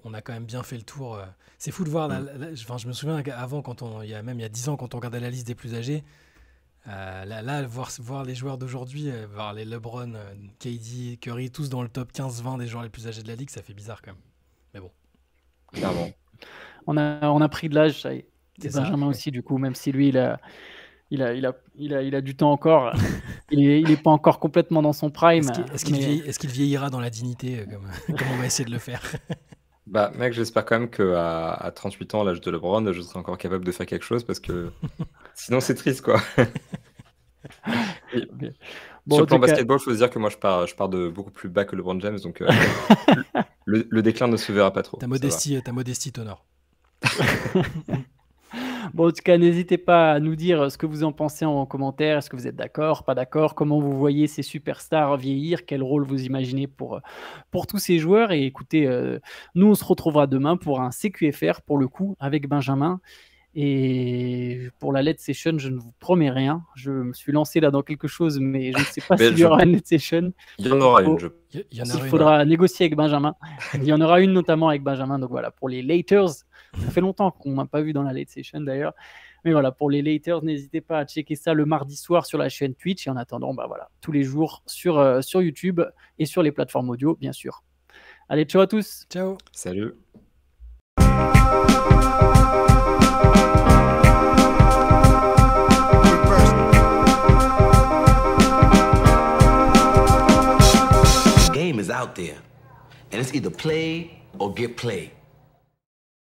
on a quand même bien fait le tour. C'est fou de voir. Je me souviens avant, il y a 10 ans, quand on regardait la liste des plus âgés, voir les joueurs d'aujourd'hui, voir les LeBron, KD, Curry, tous dans le top 15-20 des joueurs les plus âgés de la ligue, ça fait bizarre quand même. Mais bon. Clairement. On a pris de l'âge, ça y est. C'est Benjamin aussi, du coup, même si lui, il a du temps encore. Il est pas encore complètement dans son prime. Est-ce qu'il vieillira dans la dignité, comme on va essayer de le faire? Bah, mec, j'espère quand même qu'à 38 ans, à l'âge de LeBron, je serai encore capable de faire quelque chose parce que sinon, c'est triste, quoi. Bon, sur le plan basketball, il faut se dire que moi, je pars de beaucoup plus bas que LeBron James, donc le déclin ne se verra pas trop. Ta modestie t'honore. Bon, en tout cas, n'hésitez pas à nous dire ce que vous en pensez en commentaire. Est-ce que vous êtes d'accord, pas d'accord? Comment vous voyez ces superstars vieillir? Quel rôle vous imaginez pour tous ces joueurs? Et écoutez, nous, on se retrouvera demain pour un CQFR, pour le coup, avec Benjamin. Et pour la LED Session, je ne vous promets rien. Je me suis lancé là dans quelque chose, mais je ne sais pas s'il y aura une LED Session. Il y en aura une. Il faudra négocier avec Benjamin. Il y en aura une notamment avec Benjamin. Donc voilà, pour les Laters, ça fait longtemps qu'on ne m'a pas vu dans la LED Session d'ailleurs. Mais voilà, pour les Laters, n'hésitez pas à checker ça le mardi soir sur la chaîne Twitch. Et en attendant, bah voilà, tous les jours sur YouTube et sur les plateformes audio, bien sûr. Allez, ciao à tous. Ciao. Salut. Game is out there. and it's either play or get played.